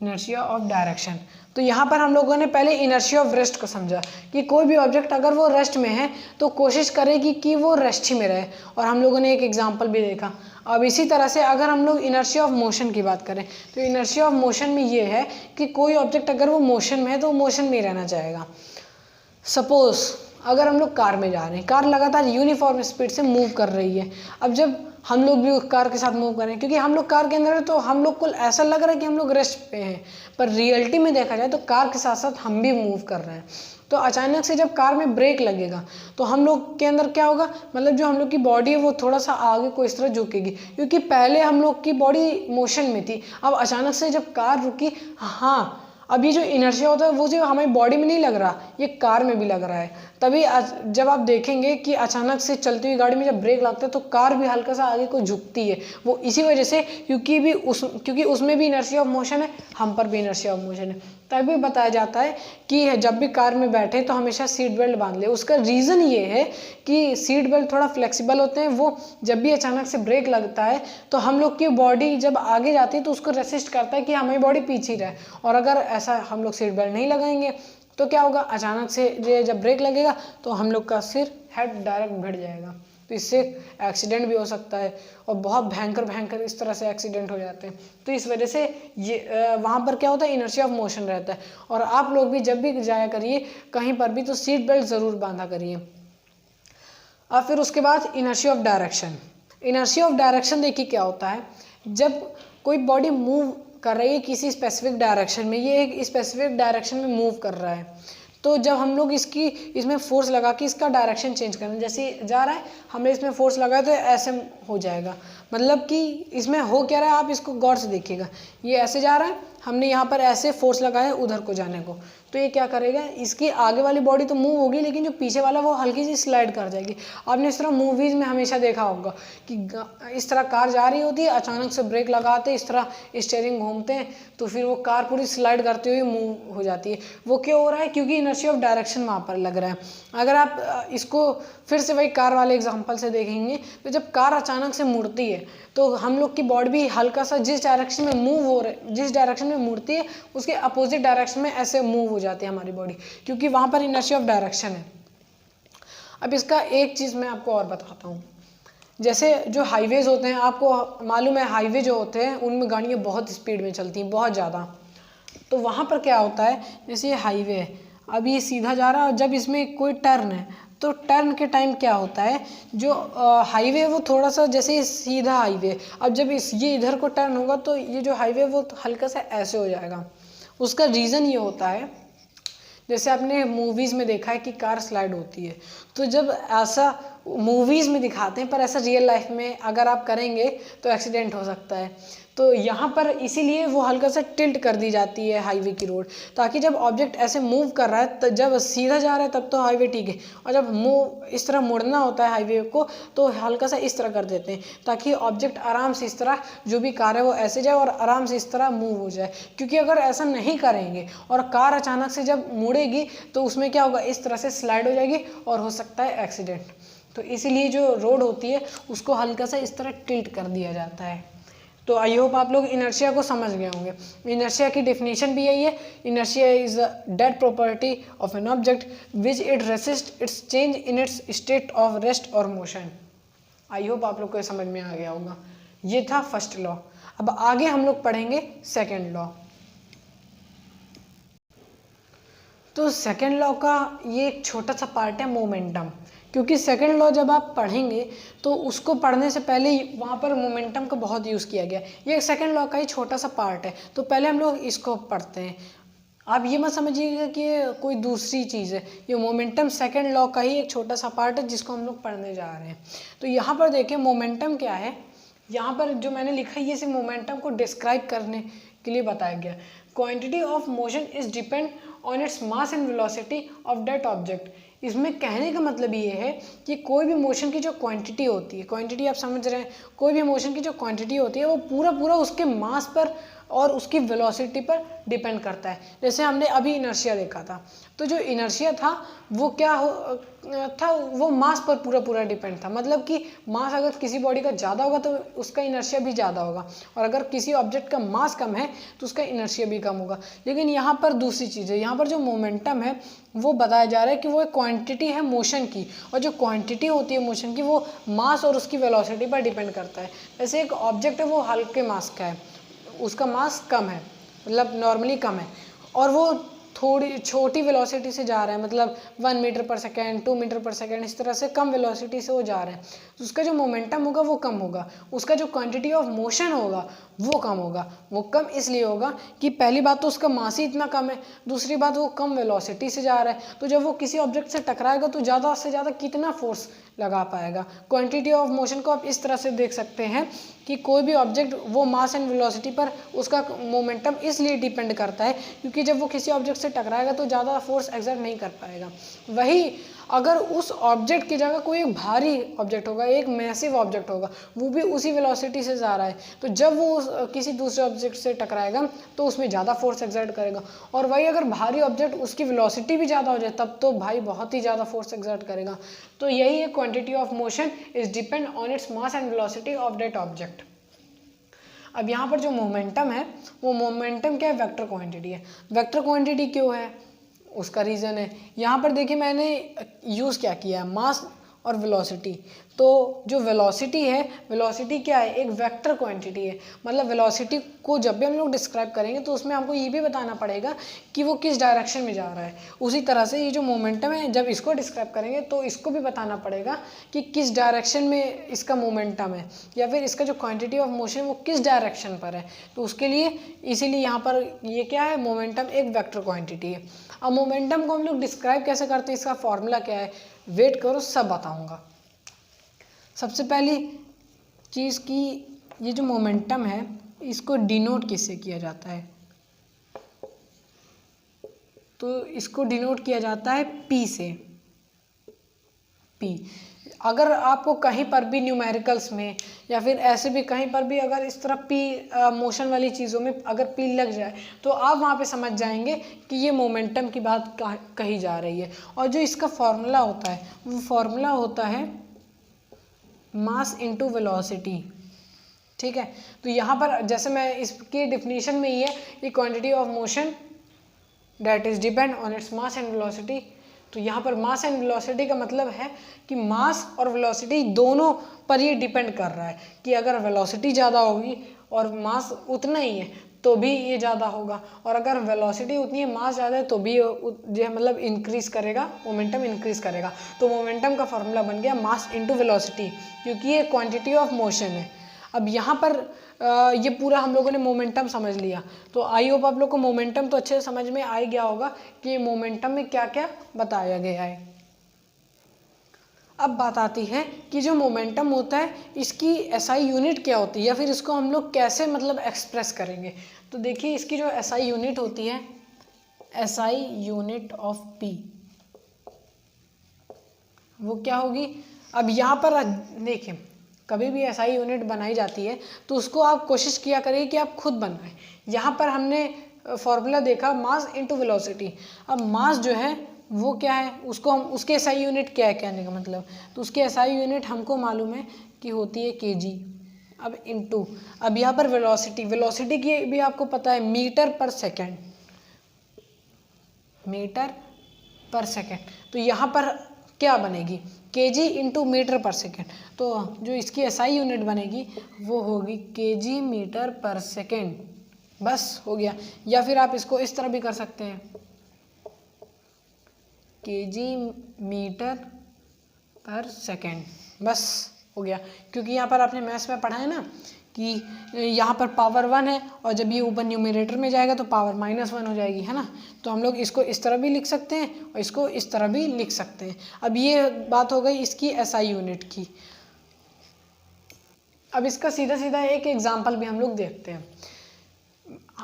A: इनर्शिया ऑफ डायरेक्शन, तो यहाँ पर हम लोगों ने पहले इनर्शिया ऑफ रेस्ट को समझा कि कोई भी ऑब्जेक्ट अगर वो रेस्ट में है तो कोशिश करेगी कि वो रेस्ट ही में रहे, और हम लोगों ने एक एग्जांपल भी देखा। अब इसी तरह से अगर हम लोग इनर्शिया ऑफ मोशन की बात करें तो इनर्शिया ऑफ मोशन में ये है कि कोई ऑब्जेक्ट अगर वो मोशन में है तो वो मोशन में ही रहना चाहेगा। सपोज अगर हम लोग कार में जा रहे हैं, कार लगातार यूनिफॉर्म स्पीड से मूव कर रही है। अब जब हम लोग भी कार के साथ मूव कर रहे हैं, क्योंकि हम लोग कार के अंदर है तो हम लोग को ऐसा लग रहा है कि हम लोग रेस्ट पे हैं, पर रियलिटी में देखा जाए तो कार के साथ साथ हम भी मूव कर रहे हैं। तो अचानक से जब कार में ब्रेक लगेगा तो हम लोग के अंदर क्या होगा, मतलब जो हम लोग की बॉडी है वो थोड़ा सा आगे को इस तरह झुकेगी, क्योंकि पहले हम लोग की बॉडी मोशन में थी। अब अचानक से जब कार रुकी, हाँ अब ये जो इनर्शिया होता है वो जो हमारी बॉडी में नहीं लग रहा, ये कार में भी लग रहा है। तभी जब आप देखेंगे कि अचानक से चलती हुई गाड़ी में जब ब्रेक लगता है तो कार भी हल्का सा आगे को झुकती है, वो इसी वजह से क्योंकि उसमें भी इनर्शिया ऑफ मोशन है, हम पर भी इनर्शिया ऑफ मोशन है। तभी बताया जाता है कि जब भी कार में बैठे तो हमेशा सीट बेल्ट बांध ले। उसका रीज़न ये है कि सीट बेल्ट थोड़ा फ्लेक्सिबल होते हैं, वो जब भी अचानक से ब्रेक लगता है तो हम लोग की बॉडी जब आगे जाती है तो उसको रेसिस्ट करता है कि हमारी बॉडी पीछे रहे। और अगर ऐसा हम लोग सीट बेल्ट नहीं लगाएंगे तो क्या होगा, अचानक से जब ब्रेक लगेगा तो हम लोग का सिर हेड डायरेक्ट भिड़ जाएगा, तो इससे एक्सीडेंट भी हो सकता है, और बहुत भयंकर इस तरह से एक्सीडेंट हो जाते हैं। तो इस वजह से ये वहाँ पर क्या होता है, इनर्शिया ऑफ मोशन रहता है। और आप लोग भी जब भी जाया करिए कहीं पर भी तो सीट बेल्ट ज़रूर बांधा करिए। अब फिर उसके बाद inertia of direction. Inertia of direction देखिए क्या होता है, जब कोई बॉडी मूव कर रही है किसी स्पेसिफिक डायरेक्शन में, ये एक स्पेसिफिक डायरेक्शन में मूव कर रहा है, तो जब हम लोग इसमें फोर्स लगा के इसका डायरेक्शन चेंज करें, जैसे जा रहा है हमने इसमें फोर्स लगाया तो ऐसे हो जाएगा। मतलब कि इसमें हो क्या रहा है, आप इसको गौर से देखिएगा, ये ऐसे जा रहा है, हमने यहाँ पर ऐसे फोर्स लगाया उधर को जाने को, तो ये क्या करेगा, इसकी आगे वाली बॉडी तो मूव होगी लेकिन जो पीछे वाला वो हल्की सी स्लाइड कर जाएगी। आपने इस तरह मूवीज़ में हमेशा देखा होगा कि इस तरह कार जा रही होती है, अचानक से ब्रेक लगाते इस तरह स्टीयरिंग घूमते हैं तो फिर वो कार पूरी स्लाइड करते हुए मूव हो जाती है। वो क्यों हो रहा है, क्योंकि इनर्शिया ऑफ डायरेक्शन वहाँ पर लग रहा है। अगर आप इसको फिर से वही कार वाले एग्जाम्पल से देखेंगे तो जब कार अचानक से मुड़ती है तो हम लोग की बॉडी भी हल्का सा जिस डायरेक्शन में जिस डायरेक्शन में मुड़ती है उसके अपोजिट डायरेक्शन में ऐसे मूव हो जाती है हमारी बॉडी, क्योंकि वहाँ पर इनर्शिया ऑफ डायरेक्शन है। अब इसका एक चीज़ मैं आपको और बताता हूँ, जैसे जो हाईवेज होते हैं, आपको मालूम है हाईवे जो होते हैं उनमें गाड़ियाँ बहुत स्पीड में चलती हैं, बहुत ज़्यादा। तो वहाँ पर क्या होता है, जैसे ये हाईवे है, अब ये सीधा जा रहा है और जब इसमें कोई टर्न है तो टर्न के टाइम क्या होता है, जो हाईवे वो थोड़ा सा जैसे सीधा हाईवे, अब जब ये इधर को टर्न होगा तो ये जो हाईवे वो हल्का सा ऐसे हो जाएगा। उसका रीज़न ये होता है, जैसे आपने मूवीज़ में देखा है कि कार स्लाइड होती है, तो जब ऐसा मूवीज़ में दिखाते हैं पर ऐसा रियल लाइफ में अगर आप करेंगे तो एक्सीडेंट हो सकता है। तो यहाँ पर इसीलिए वो हल्का सा टिल्ट कर दी जाती है हाईवे की रोड, ताकि जब ऑब्जेक्ट ऐसे मूव कर रहा है तो जब सीधा जा रहा है तब तो हाईवे ठीक है, और जब मूव इस तरह मुड़ना होता है हाईवे को तो हल्का सा इस तरह कर देते हैं ताकि ऑब्जेक्ट आराम से इस तरह जो भी कार है वो ऐसे जाए और आराम से इस तरह मूव हो जाए। क्योंकि अगर ऐसा नहीं करेंगे और कार अचानक से जब मुड़ेगी तो उसमें क्या होगा, इस तरह से स्लाइड हो जाएगी और हो सकता है एक्सीडेंट। तो इसीलिए जो रोड होती है उसको हल्का सा इस तरह टिल्ट कर दिया जाता है। तो आई होप आप लोग इनर्शिया को समझ गए होंगे। इनर्शिया की डेफिनेशन भी यही है, inertia is a dead property of an object which it resist its change in its state of rest और मोशन। आई होप आप लोग को समझ में आ गया होगा। ये था फर्स्ट लॉ। अब आगे हम लोग पढ़ेंगे सेकेंड लॉ। तो सेकेंड लॉ का ये एक छोटा सा पार्ट है मोमेंटम, क्योंकि सेकेंड लॉ जब आप पढ़ेंगे तो उसको पढ़ने से पहले वहाँ पर मोमेंटम का बहुत यूज़ किया गया। ये सेकेंड लॉ का ही छोटा सा पार्ट है, तो पहले हम लोग इसको पढ़ते हैं। आप ये मत समझिएगा कि ये कोई दूसरी चीज़ है, ये मोमेंटम सेकंड लॉ का ही एक छोटा सा पार्ट है जिसको हम लोग पढ़ने जा रहे हैं। तो यहाँ पर देखिए मोमेंटम क्या है, यहाँ पर जो मैंने लिखा है ये सिर्फ मोमेंटम को डिस्क्राइब करने के लिए बताया गया। Quantity of motion is depend on its mass and velocity of that object. इसमें कहने का मतलब ये है कि कोई भी मोशन की जो क्वांटिटी होती है, क्वांटिटी आप समझ रहे हैं, कोई भी मोशन की जो क्वांटिटी होती है वो पूरा पूरा उसके मास पर और उसकी वेलोसिटी पर डिपेंड करता है। जैसे हमने अभी इनर्शिया देखा था, तो जो इनर्शिया था वो क्या था, वो मास पर पूरा पूरा डिपेंड था। मतलब कि मास अगर किसी बॉडी का ज़्यादा होगा तो उसका इनर्शिया भी ज़्यादा होगा, और अगर किसी ऑब्जेक्ट का मास कम है तो उसका इनर्शिया भी कम होगा। लेकिन यहाँ पर दूसरी चीज़ है, यहाँ पर जो मोमेंटम है वो बताया जा रहा है कि वो एक क्वांटिटी है मोशन की, और जो क्वांटिटी होती है मोशन की वो मास और उसकी वेलोसिटी पर डिपेंड करता है। जैसे एक ऑब्जेक्ट है वो हल्के मास का है, उसका मास कम है, मतलब नॉर्मली कम है, और वो थोड़ी छोटी वेलोसिटी से जा रहा है, मतलब 1 metre per second, 2 metre per second, इस तरह से कम वेलोसिटी से वो जा रहे हैं, तो उसका जो मोमेंटम होगा वो कम होगा, उसका जो क्वांटिटी ऑफ मोशन होगा वो कम होगा। वो कम इसलिए होगा कि पहली बात तो उसका मास ही इतना कम है, दूसरी बात वो कम वेलोसिटी से जा रहा है, तो जब वो किसी ऑब्जेक्ट से टकराएगा तो ज़्यादा से ज़्यादा कितना फोर्स लगा पाएगा। क्वांटिटी ऑफ मोशन को आप इस तरह से देख सकते हैं कि कोई भी ऑब्जेक्ट वो मास एंड वेलोसिटी पर उसका मोमेंटम इसलिए डिपेंड करता है क्योंकि जब वो किसी ऑब्जेक्ट से टकराएगा तो ज़्यादा फोर्स एक्सर्ट नहीं कर पाएगा। वही अगर उस ऑब्जेक्ट की जगह कोई एक भारी ऑब्जेक्ट होगा, एक मैसिव ऑब्जेक्ट होगा, वो भी उसी वेलोसिटी से जा रहा है, तो जब वो किसी दूसरे ऑब्जेक्ट से टकराएगा तो उसमें ज़्यादा फोर्स एक्सर्ट करेगा। और वही अगर भारी ऑब्जेक्ट उसकी वेलोसिटी भी ज़्यादा हो जाए तब तो भाई बहुत ही ज़्यादा फोर्स एक्सर्ट करेगा। तो यही है quantity of motion is depend on its mass and velocity of that object. अब यहाँ पर जो मोमेंटम है वो मोमेंटम क्या है, वेक्टर क्वांटिटी है। वेक्टर क्वांटिटी क्यों है उसका रीज़न है, यहाँ पर देखिए मैंने यूज़ क्या किया है, मास और वेलोसिटी। तो जो वेलोसिटी है, वेलोसिटी क्या है, एक वेक्टर क्वांटिटी है। मतलब वेलोसिटी को जब भी हम लोग डिस्क्राइब करेंगे तो उसमें हमको ये भी बताना पड़ेगा कि वो किस डायरेक्शन में जा रहा है। उसी तरह से ये जो मोमेंटम है जब इसको डिस्क्राइब करेंगे तो इसको भी बताना पड़ेगा कि किस डायरेक्शन में इसका मोमेंटम है, या फिर इसका जो क्वांटिटी ऑफ मोशन वो किस डायरेक्शन पर है। तो उसके लिए इसीलिए यहाँ पर ये क्या है, मोमेंटम एक वेक्टर क्वांटिटी है। अब मोमेंटम को हम लोग डिस्क्राइब कैसे करते हैं, इसका फॉर्मूला क्या है, वेट करो सब बताऊंगा। सबसे पहली चीज़ की ये जो मोमेंटम है इसको डिनोट किससे किया जाता है, तो इसको डिनोट किया जाता है पी से। पी अगर आपको कहीं पर भी न्यूमेरिकल्स में या फिर ऐसे भी कहीं पर भी अगर इस तरह पी मोशन वाली चीज़ों में अगर पी लग जाए तो आप वहाँ पे समझ जाएंगे कि ये मोमेंटम की बात कही जा रही है। और जो इसका फॉर्मूला होता है वो फॉर्मूला होता है मास इनटू वेलोसिटी। ठीक है, तो यहाँ पर जैसे मैं इसकी डिफिनीशन में ही है कि quantity of motion that is depend on its mass and velocity. तो यहाँ पर मास एंड वेलोसिटी का मतलब है कि मास और वेलोसिटी दोनों पर ये डिपेंड कर रहा है कि अगर वेलोसिटी ज़्यादा होगी और मास उतना ही है तो भी ये ज़्यादा होगा, और अगर वेलोसिटी उतनी है मास ज़्यादा है तो भी जो मतलब इंक्रीज़ करेगा, मोमेंटम इंक्रीज़ करेगा। तो मोमेंटम का फॉर्मूला बन गया मास इनटू वेलोसिटी, क्योंकि ये क्वांटिटी ऑफ मोशन है। अब यहाँ पर ये पूरा हम लोगों ने मोमेंटम समझ लिया, तो आई होप आप लोग को मोमेंटम तो अच्छे से समझ में आ गया होगा कि मोमेंटम में क्या क्या बताया गया है। अब बात आती है कि जो मोमेंटम होता है इसकी एसआई यूनिट क्या होती है, या फिर इसको हम लोग कैसे मतलब एक्सप्रेस करेंगे। तो देखिए इसकी जो एसआई यूनिट होती है, एसआई यूनिट ऑफ पी, वो क्या होगी। अब यहाँ पर देखिए कभी भी एसआई यूनिट बनाई जाती है तो उसको आप कोशिश किया करिए कि आप खुद बनाएं। यहाँ पर हमने फॉर्मूला देखा मास इनटू वेलोसिटी। अब मास जो है वो क्या है, उसको हम उसके एसआई यूनिट क्या है कहने का मतलब, तो उसके एसआई यूनिट हमको मालूम है कि होती है केजी। अब इनटू, अब यहाँ पर वेलोसिटी, वेलोसिटी की भी आपको पता है metre per second, metre per second. तो यहाँ पर क्या बनेगी, KG into metre per second. तो जो इसकी एसआई यूनिट बनेगी वो होगी केजी मीटर पर सेकेंड, बस हो गया। या फिर आप इसको इस तरह भी कर सकते हैं, केजी मीटर पर सेकेंड, बस हो गया। क्योंकि यहाँ पर आपने मैथ्स में पढ़ा है ना कि यहाँ पर पावर 1 है और जब ये ऊपर न्यूमरेटर में जाएगा तो पावर -1 हो जाएगी, है ना। तो हम लोग इसको इस तरह भी लिख सकते हैं और इसको इस तरह भी लिख सकते हैं। अब ये बात हो गई इसकी एसआई यूनिट की। अब इसका सीधा सीधा एक एग्जाम्पल भी हम लोग देखते हैं।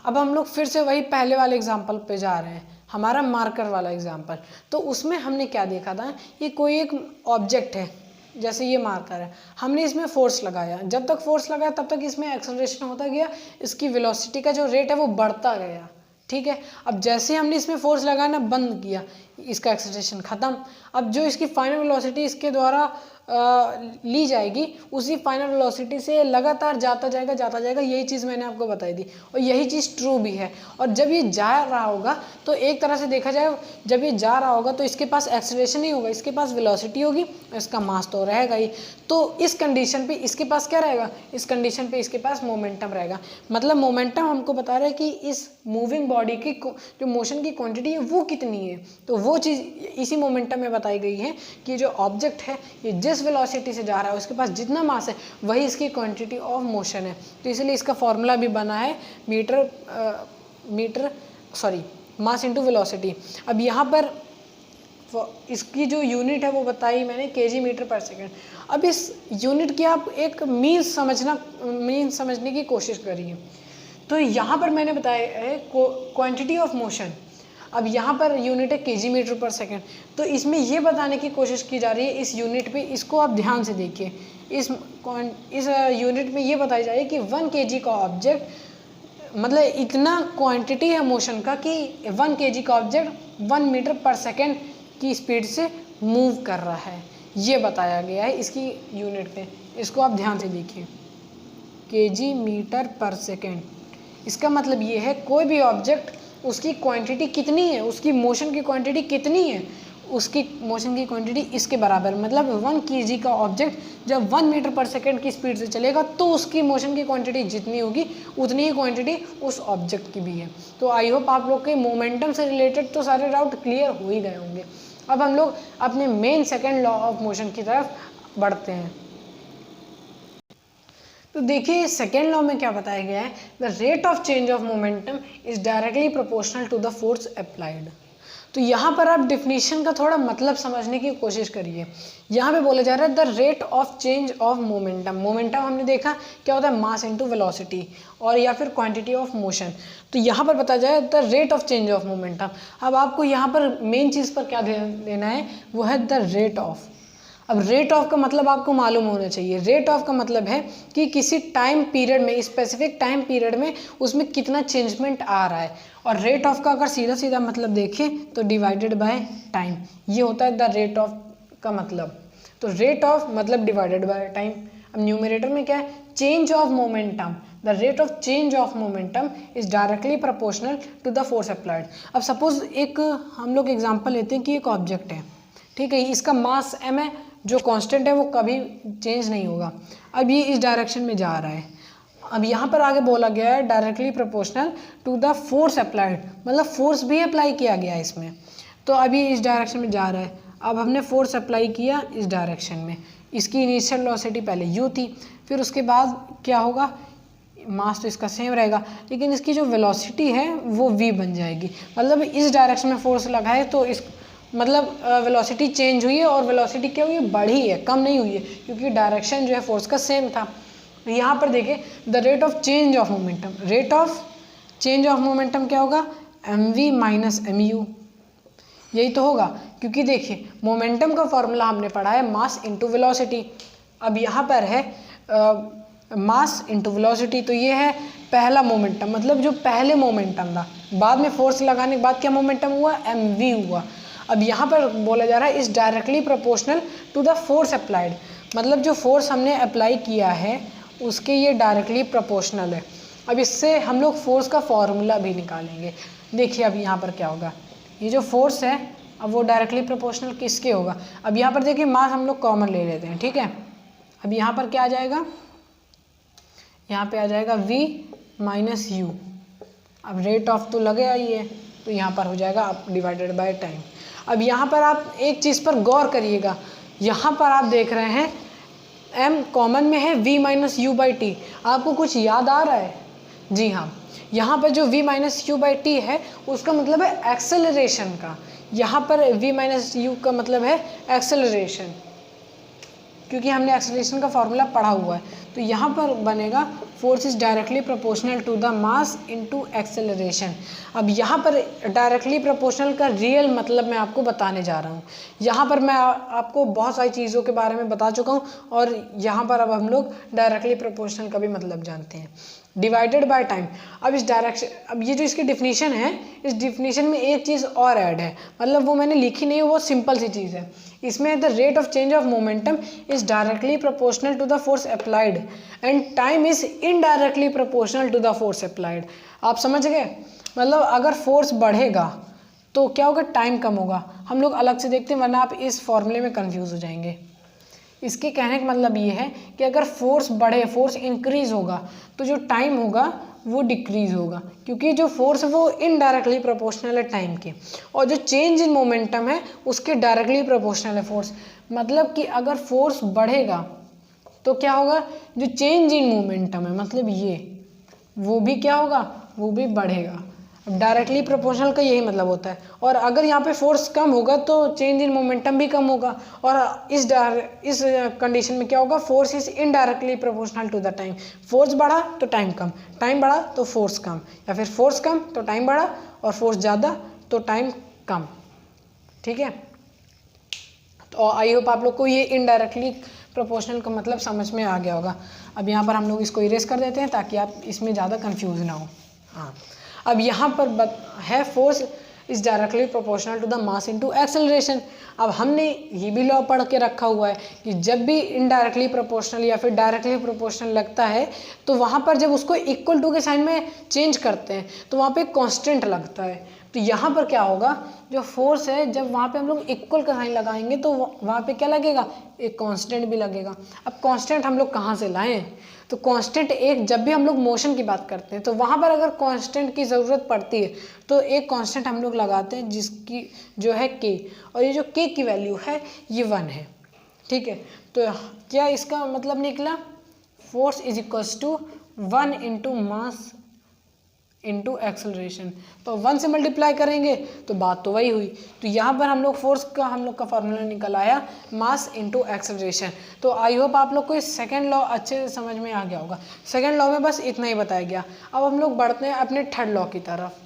A: अब हम लोग फिर से वही पहले वाले एग्जाम्पल पे जा रहे हैं, हमारा मार्कर वाला एग्जाम्पल। तो उसमें हमने क्या देखा था, ये कोई एक ऑब्जेक्ट है, जैसे ये मार्कर है, हमने इसमें फोर्स लगाया, जब तक फोर्स लगाया तब तक इसमें एक्सेलरेशन होता गया, इसकी वेलोसिटी का जो रेट है वो बढ़ता गया, ठीक है। अब जैसे हमने इसमें फोर्स लगाना बंद किया, इसका एक्सेलरेशन ख़त्म। अब जो इसकी फाइनल वेलोसिटी इसके द्वारा ली जाएगी, उसी फाइनल वेलोसिटी से लगातार जाता जाएगा। यही चीज़ मैंने आपको बताई थी और यही चीज़ ट्रू भी है। और जब ये जा रहा होगा तो एक तरह से देखा जाए, जब ये जा रहा होगा तो इसके पास एक्सेलरेशन नहीं होगा, इसके पास वेलोसिटी होगी, इसका मास तो रहेगा ही। तो इस कंडीशन पे इसके पास क्या रहेगा, इस कंडीशन पे इसके पास मोमेंटम रहेगा। मतलब मोमेंटम हमको बता रहा है कि इस मूविंग बॉडी की जो मोशन की क्वांटिटी है वो कितनी है। तो वो चीज़ इसी मोमेंटम में बताई गई है कि जो ऑब्जेक्ट है ये जिस वेलोसिटी से जा रहा है उसके पास जितना मास है वही इसकी क्वांटिटी ऑफ मोशन है। तो इसलिए इसका फॉर्मूला भी बना है मास इनटू वेलोसिटी। अब यहाँ पर इसकी जो यूनिट है वो बताई मैंने केजी मीटर पर सेकेंड। अब इस यूनिट की आप एक मीन्स समझने की कोशिश करिए। तो यहाँ पर मैंने बताया है क्वांटिटी ऑफ मोशन, अब यहाँ पर यूनिट है केजी मीटर पर सेकेंड। तो इसमें ये बताने की कोशिश की जा रही है इस यूनिट पे, इसको आप ध्यान से देखिए। इस यूनिट में ये बताई जा रही है कि 1 kg का ऑब्जेक्ट, मतलब इतना क्वांटिटी है मोशन का कि 1 kg का ऑब्जेक्ट 1 मीटर पर सेकेंड की स्पीड से मूव कर रहा है, ये बताया गया है इसकी यूनिट पे। इसको आप ध्यान से देखिए, केजी मीटर पर सेकेंड। इसका मतलब ये है कोई भी ऑब्जेक्ट उसकी क्वांटिटी कितनी है, उसकी मोशन की क्वांटिटी कितनी है, उसकी मोशन की क्वांटिटी इसके बराबर। मतलब 1 kg का ऑब्जेक्ट जब 1 मीटर पर सेकेंड की स्पीड से चलेगा तो उसकी मोशन की क्वांटिटी जितनी होगी उतनी ही क्वांटिटी उस ऑब्जेक्ट की भी है। तो आई होप आप लोग के मोमेंटम से रिलेटेड तो सारे डाउट क्लियर हो ही गए होंगे। अब हम लोग अपने main second law of motion की तरफ बढ़ते हैं। तो देखिए सेकेंड लॉ में क्या बताया गया है, the rate of change of momentum is directly proportional to the force applied. तो यहाँ पर आप डिफिनीशन का थोड़ा मतलब समझने की कोशिश करिए। यहाँ पे बोला जा रहा है the rate of change of momentum. Momentum हमने देखा क्या होता है, मास इनटू वेलोसिटी और या फिर क्वांटिटी ऑफ मोशन। तो यहाँ पर बताया जाए the rate of change of momentum. अब आपको यहाँ पर मेन चीज़ पर क्या ध्यान देना है, वो है द रेट ऑफ। अब रेट ऑफ का मतलब आपको मालूम होना चाहिए। रेट ऑफ का मतलब है कि किसी टाइम पीरियड में, स्पेसिफिक टाइम पीरियड में उसमें कितना चेंजमेंट आ रहा है। और रेट ऑफ का अगर सीधा सीधा मतलब देखें तो डिवाइडेड बाय टाइम, ये होता है द रेट ऑफ का मतलब। तो रेट ऑफ मतलब डिवाइडेड बाय टाइम। अब न्यूमरेटर में क्या है, change of momentum, the rate of change of momentum is directly proportional to the force applied. अब सपोज एक हम लोग एग्जांपल लेते हैं कि एक ऑब्जेक्ट है, ठीक है, इसका मास m है, जो कांस्टेंट है वो कभी चेंज नहीं होगा। अब ये इस डायरेक्शन में जा रहा है। अब यहाँ पर आगे बोला गया है directly proportional to the force applied, मतलब फोर्स भी अप्लाई किया गया है इसमें। तो अभी इस डायरेक्शन में जा रहा है, अब हमने फोर्स अप्लाई किया इस डायरेक्शन में। इसकी इनिशियल वेलोसिटी पहले u थी, फिर उसके बाद क्या होगा, मास तो इसका सेम रहेगा लेकिन इसकी जो वेलोसिटी है वो v बन जाएगी। मतलब इस डायरेक्शन में फोर्स लगा है तो इस मतलब वेलोसिटी चेंज हुई है और वेलोसिटी क्या हुई है, बढ़ी है, कम नहीं हुई है, क्योंकि डायरेक्शन जो है फोर्स का सेम था। तो यहाँ पर देखिए the rate of change of momentum, rate of change of momentum क्या होगा, mv माइनस mu, यही तो होगा। क्योंकि देखिए मोमेंटम का फॉर्मूला हमने पढ़ा है मास इंटू वेलोसिटी। अब यहाँ पर है मास इंटू वेलोसिटी, तो ये है पहला मोमेंटम, मतलब जो पहले मोमेंटम था, बाद में फोर्स लगाने के बाद क्या मोमेंटम हुआ, mv हुआ। अब यहाँ पर बोला जा रहा है is directly proportional to the force applied, मतलब जो फोर्स हमने अप्लाई किया है उसके ये डायरेक्टली प्रोपोर्शनल है। अब इससे हम लोग फोर्स का फॉर्मूला भी निकालेंगे। देखिए अब यहाँ पर क्या होगा, ये जो फोर्स है अब वो डायरेक्टली प्रोपोर्शनल किसके होगा। अब यहाँ पर देखिए मास हम लोग कॉमन ले लेते हैं, ठीक है। अब यहाँ पर क्या आ जाएगा, यहाँ पे आ जाएगा v माइनस u। अब रेट ऑफ तो लगे ही है तो यहाँ पर हो जाएगा आप डिवाइडेड बाय टाइम। अब यहाँ पर आप एक चीज़ पर गौर करिएगा, यहाँ पर आप देख रहे हैं m कॉमन में है v minus you by T. आपको कुछ याद आ रहा है? जी हाँ, यहाँ पर जो v minus you by T है उसका मतलब है एक्सेलरेशन का। यहाँ पर v माइनस यू का मतलब है एक्सेलरेशन, क्योंकि हमने एक्सेलरेशन का फॉर्मूला पढ़ा हुआ है। तो यहाँ पर बनेगा force is directly proportional to the mass into acceleration. अब यहाँ पर डायरेक्टली प्रोपोर्शनल का रियल मतलब मैं आपको बताने जा रहा हूँ। यहाँ पर मैं आपको बहुत सारी चीज़ों के बारे में बता चुका हूँ और यहाँ पर अब हम लोग डायरेक्टली प्रोपोर्शनल का भी मतलब जानते हैं। Divided by time. अब इस डायरेक्शन, अब ये जो इसकी डिफिनीशन है, इस डिफिनीशन में एक चीज़ और ऐड है, मतलब वो मैंने लिखी नहीं है, वो सिंपल सी चीज़ है। इसमें the rate of change of momentum is directly proportional to the force applied and time is indirectly proportional to the force applied. आप समझ गए? मतलब अगर फोर्स बढ़ेगा तो क्या होगा, टाइम कम होगा। हम लोग अलग से देखते हैं वरना आप इस फॉर्मूले में कंफ्यूज हो जाएंगे। इसके कहने का मतलब ये है कि अगर फोर्स बढ़े, फोर्स इंक्रीज होगा तो जो टाइम होगा वो डिक्रीज होगा, क्योंकि जो फोर्स है वो इनडायरेक्टली प्रोपोर्शनल है टाइम के, और जो चेंज इन मोमेंटम है उसके डायरेक्टली प्रोपोर्शनल है फोर्स। मतलब कि अगर फोर्स बढ़ेगा तो क्या होगा, जो चेंज इन मोमेंटम है मतलब ये, वो भी क्या होगा, वो भी बढ़ेगा। अब डायरेक्टली प्रोपोर्शनल का यही मतलब होता है। और अगर यहाँ पे फोर्स कम होगा तो चेंज इन मोमेंटम भी कम होगा, और इस कंडीशन में क्या होगा, force is indirectly proportional to the time. Force बढ़ा तो टाइम कम, टाइम बढ़ा तो फोर्स कम, या फिर फोर्स कम तो टाइम बढ़ा, और फोर्स ज़्यादा तो टाइम कम। ठीक है, तो आई होप आप लोग को ये इनडायरेक्टली प्रोपोर्शनल का मतलब समझ में आ गया होगा। अब यहाँ पर हम लोग इसको इरेज कर देते हैं ताकि आप इसमें ज़्यादा कंफ्यूज ना हो। हाँ, अब यहाँ पर है force is directly proportional to the mass into acceleration. अब हमने ये भी लॉ पढ़ के रखा हुआ है कि जब भी इनडायरेक्टली प्रोपोर्शनल या फिर डायरेक्टली प्रोपोर्शनल लगता है तो वहाँ पर जब उसको इक्वल टू के साइन में चेंज करते हैं तो वहाँ पे कांस्टेंट लगता है। तो यहाँ पर क्या होगा, जो फोर्स है जब वहाँ पे हम लोग इक्वल का साइन लगाएंगे तो वहाँ पे क्या लगेगा, एक कांस्टेंट भी लगेगा। अब कांस्टेंट हम लोग कहाँ से लाएं, तो कांस्टेंट एक, जब भी हम लोग मोशन की बात करते हैं तो वहाँ पर अगर कांस्टेंट की ज़रूरत पड़ती है तो एक कांस्टेंट हम लोग लगाते हैं जिसकी जो है के, और ये जो के की वैल्यू है ये 1 है। ठीक है, तो क्या इसका मतलब निकला, force is equals to 1 into mass into acceleration. तो 1 से मल्टीप्लाई करेंगे तो बात तो वही हुई। तो यहाँ पर हम लोग फोर्स का हम लोग का फॉर्मूला निकल आया मास इंटू एक्सेलरेशन। तो आई होप आप लोग को इस सेकेंड लॉ अच्छे से समझ में आ गया होगा। सेकेंड लॉ में बस इतना ही बताया गया। अब हम लोग बढ़ते हैं अपने थर्ड लॉ की तरफ।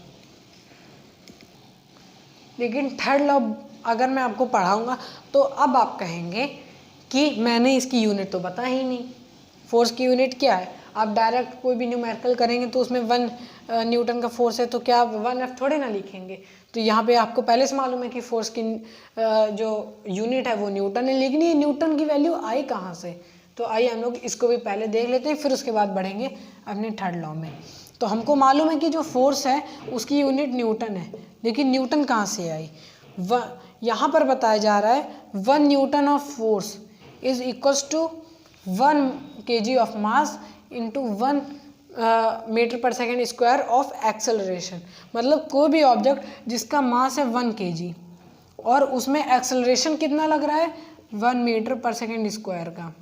A: लेकिन थर्ड लॉ अगर मैं आपको पढ़ाऊँगा तो अब आप कहेंगे कि मैंने इसकी यूनिट तो बताई ही नहीं, फोर्स की यूनिट क्या है। आप डायरेक्ट कोई भी न्यूमेरिकल करेंगे तो उसमें 1 न्यूटन का फोर्स है तो क्या आप 1F थोड़े ना लिखेंगे। तो यहाँ पे आपको पहले से मालूम है कि फोर्स की जो यूनिट है वो न्यूटन है, लेकिन ये न्यूटन की वैल्यू आई कहाँ से। तो आइए हम लोग इसको भी पहले देख लेते हैं, फिर उसके बाद बढ़ेंगे अपने थर्ड लॉ में। तो हमको मालूम है कि जो फोर्स है उसकी यूनिट न्यूटन है, लेकिन न्यूटन कहाँ से आई। यहाँ पर बताया जा रहा है 1 newton of force is equals to 1 kg of mass into 1 metre per second square of acceleration. मतलब कोई भी ऑब्जेक्ट जिसका मास है 1 kg और उसमें एक्सेलरेशन कितना लग रहा है, 1 मीटर पर सेकेंड स्क्वायर का।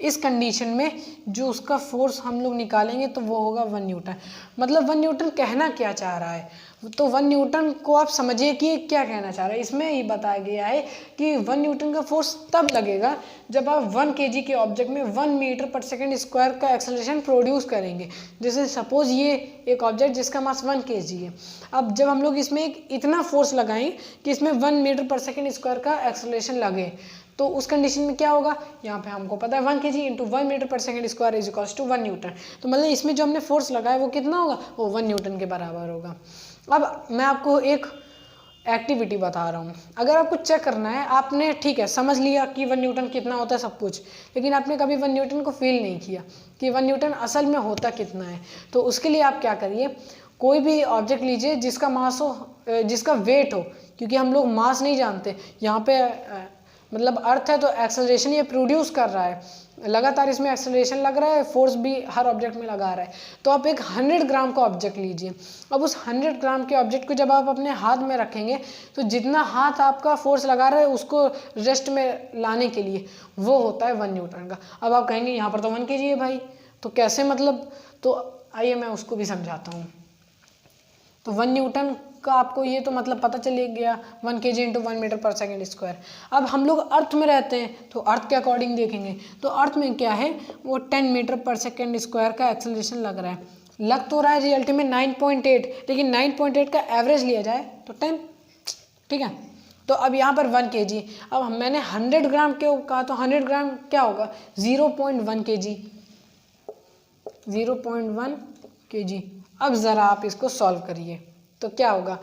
A: इस कंडीशन में जो उसका फोर्स हम लोग निकालेंगे तो वो होगा 1 न्यूटन। मतलब 1 न्यूटन कहना क्या चाह रहा है, तो 1 न्यूटन को आप समझिए कि क्या कहना चाह रहा है। इसमें ये बताया गया है कि 1 न्यूटन का फोर्स तब लगेगा जब आप 1 kg के ऑब्जेक्ट में 1 मीटर पर सेकेंड स्क्वायर का एक्सेलरेशन प्रोड्यूस करेंगे। जैसे सपोज ये एक ऑब्जेक्ट जिसका मास 1 kg है, अब जब हम लोग इसमें एक इतना फोर्स लगाएं कि इसमें 1 मीटर पर सेकेंड स्क्वायर का एक्सेलरेशन लगे, तो उस कंडीशन में क्या होगा, यहाँ पे हमको पता है 1 kg into 1 metre per second square is equals to 1 newton. तो मतलब इसमें जो हमने फोर्स लगाया वो कितना होगा, वो 1 न्यूटन के बराबर होगा। अब मैं आपको एक एक्टिविटी बता रहा हूँ। अगर आपको चेक करना है, आपने ठीक है समझ लिया कि 1 न्यूटन कितना होता है सब कुछ, लेकिन आपने कभी 1 न्यूटन को फील नहीं किया कि 1 न्यूटन असल में होता कितना है। तो उसके लिए आप क्या करिए, कोई भी ऑब्जेक्ट लीजिए जिसका मास हो, जिसका वेट हो, क्योंकि हम लोग मास नहीं जानते। यहाँ पे मतलब अर्थ है तो एक्सेलरेशन ये प्रोड्यूस कर रहा है, लगातार इसमें एक्सेलरेशन लग रहा है, फोर्स भी हर ऑब्जेक्ट में लगा रहा है। तो आप एक 100 ग्राम का ऑब्जेक्ट लीजिए। अब उस 100 ग्राम के ऑब्जेक्ट को जब आप अपने हाथ में रखेंगे तो जितना हाथ आपका फोर्स लगा रहा है उसको रेस्ट में लाने के लिए वो होता है 1 न्यूटन का। अब आप कहेंगे यहाँ पर तो 1 kg है भाई, तो कैसे मतलब, तो आइए मैं उसको भी समझाता हूँ। तो 1 न्यूटन का आपको ये तो मतलब पता चल गया, 1 kg into 1 metre per second square. अब हम लोग अर्थ में रहते हैं तो अर्थ के अकॉर्डिंग देखेंगे तो अर्थ में क्या है, वो 10 मीटर पर सेकेंड स्क्वायर का एक्सेलरेशन लग रहा है। लग तो रहा है रियलिटी में 9.8, लेकिन 9.8 का एवरेज लिया जाए तो 10, ठीक है। तो अब यहाँ पर 1 kg, अब मैंने 100 ग्राम क्यों कहा, तो 100 ग्राम क्या होगा, 0.1 kg, 0.1 kg। अब ज़रा आप इसको सॉल्व करिए तो क्या होगा,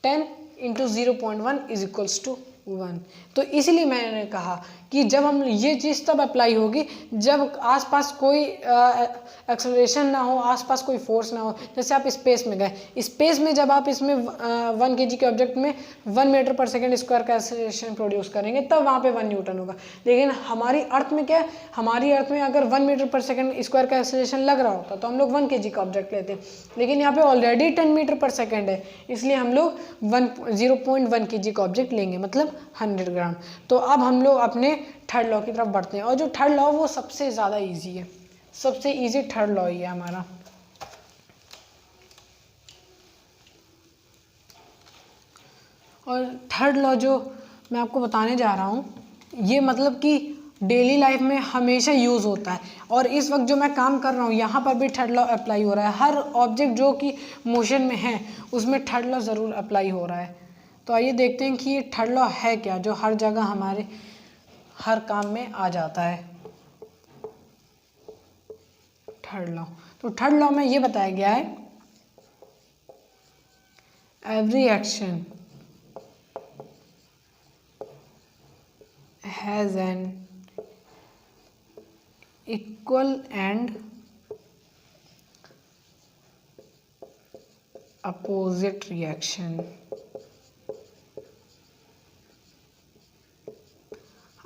A: 10 इंटू 0.1 इज इक्वल्स टू 1। तो इसलिए मैंने कहा कि जब हम ये चीज़ तब अप्लाई होगी जब आसपास कोई एक्सेलरेशन ना हो, आसपास कोई फोर्स ना हो। जैसे आप स्पेस में गए, स्पेस में जब आप इसमें 1 kg के ऑब्जेक्ट में 1 मीटर पर सेकेंड स्क्वायर का एक्सेलरेशन प्रोड्यूस करेंगे तब वहाँ पे 1 न्यूटन होगा। लेकिन हमारी अर्थ में क्या है, हमारी अर्थ में अगर 1 मीटर पर सेकेंड स्क्वायर का एक्सेलरेशन लग रहा होता तो हम लोग 1 kg का ऑब्जेक्ट लेते हैं, लेकिन यहाँ पे ऑलरेडी 10 मीटर पर सेकेंड है, इसलिए हम लोग 0.1 kg का ऑब्जेक्ट लेंगे, मतलब 100 ग्राम। तो अब हम लोग अपने थर्ड लॉ की तरफ बढ़ते हैं, और जो थर्ड लॉ वो सबसे ज़्यादा ईजी है, सबसे ईजी थर्ड लॉ ही है हमारा। और थर्ड लॉ जो मैं आपको बताने जा रहा हूँ ये मतलब कि डेली लाइफ में हमेशा यूज़ होता है, और इस वक्त जो मैं काम कर रहा हूँ यहाँ पर भी थर्ड लॉ अप्लाई हो रहा है। हर ऑब्जेक्ट जो कि मोशन में है उसमें थर्ड लॉ ज़रूर अप्लाई हो रहा है। तो आइए देखते हैं कि ये थर्ड लॉ है क्या जो हर जगह हमारे हर काम में आ जाता है। थर्ड लॉ, तो थर्ड लॉ में ये बताया गया है, every action has an equal and opposite reaction.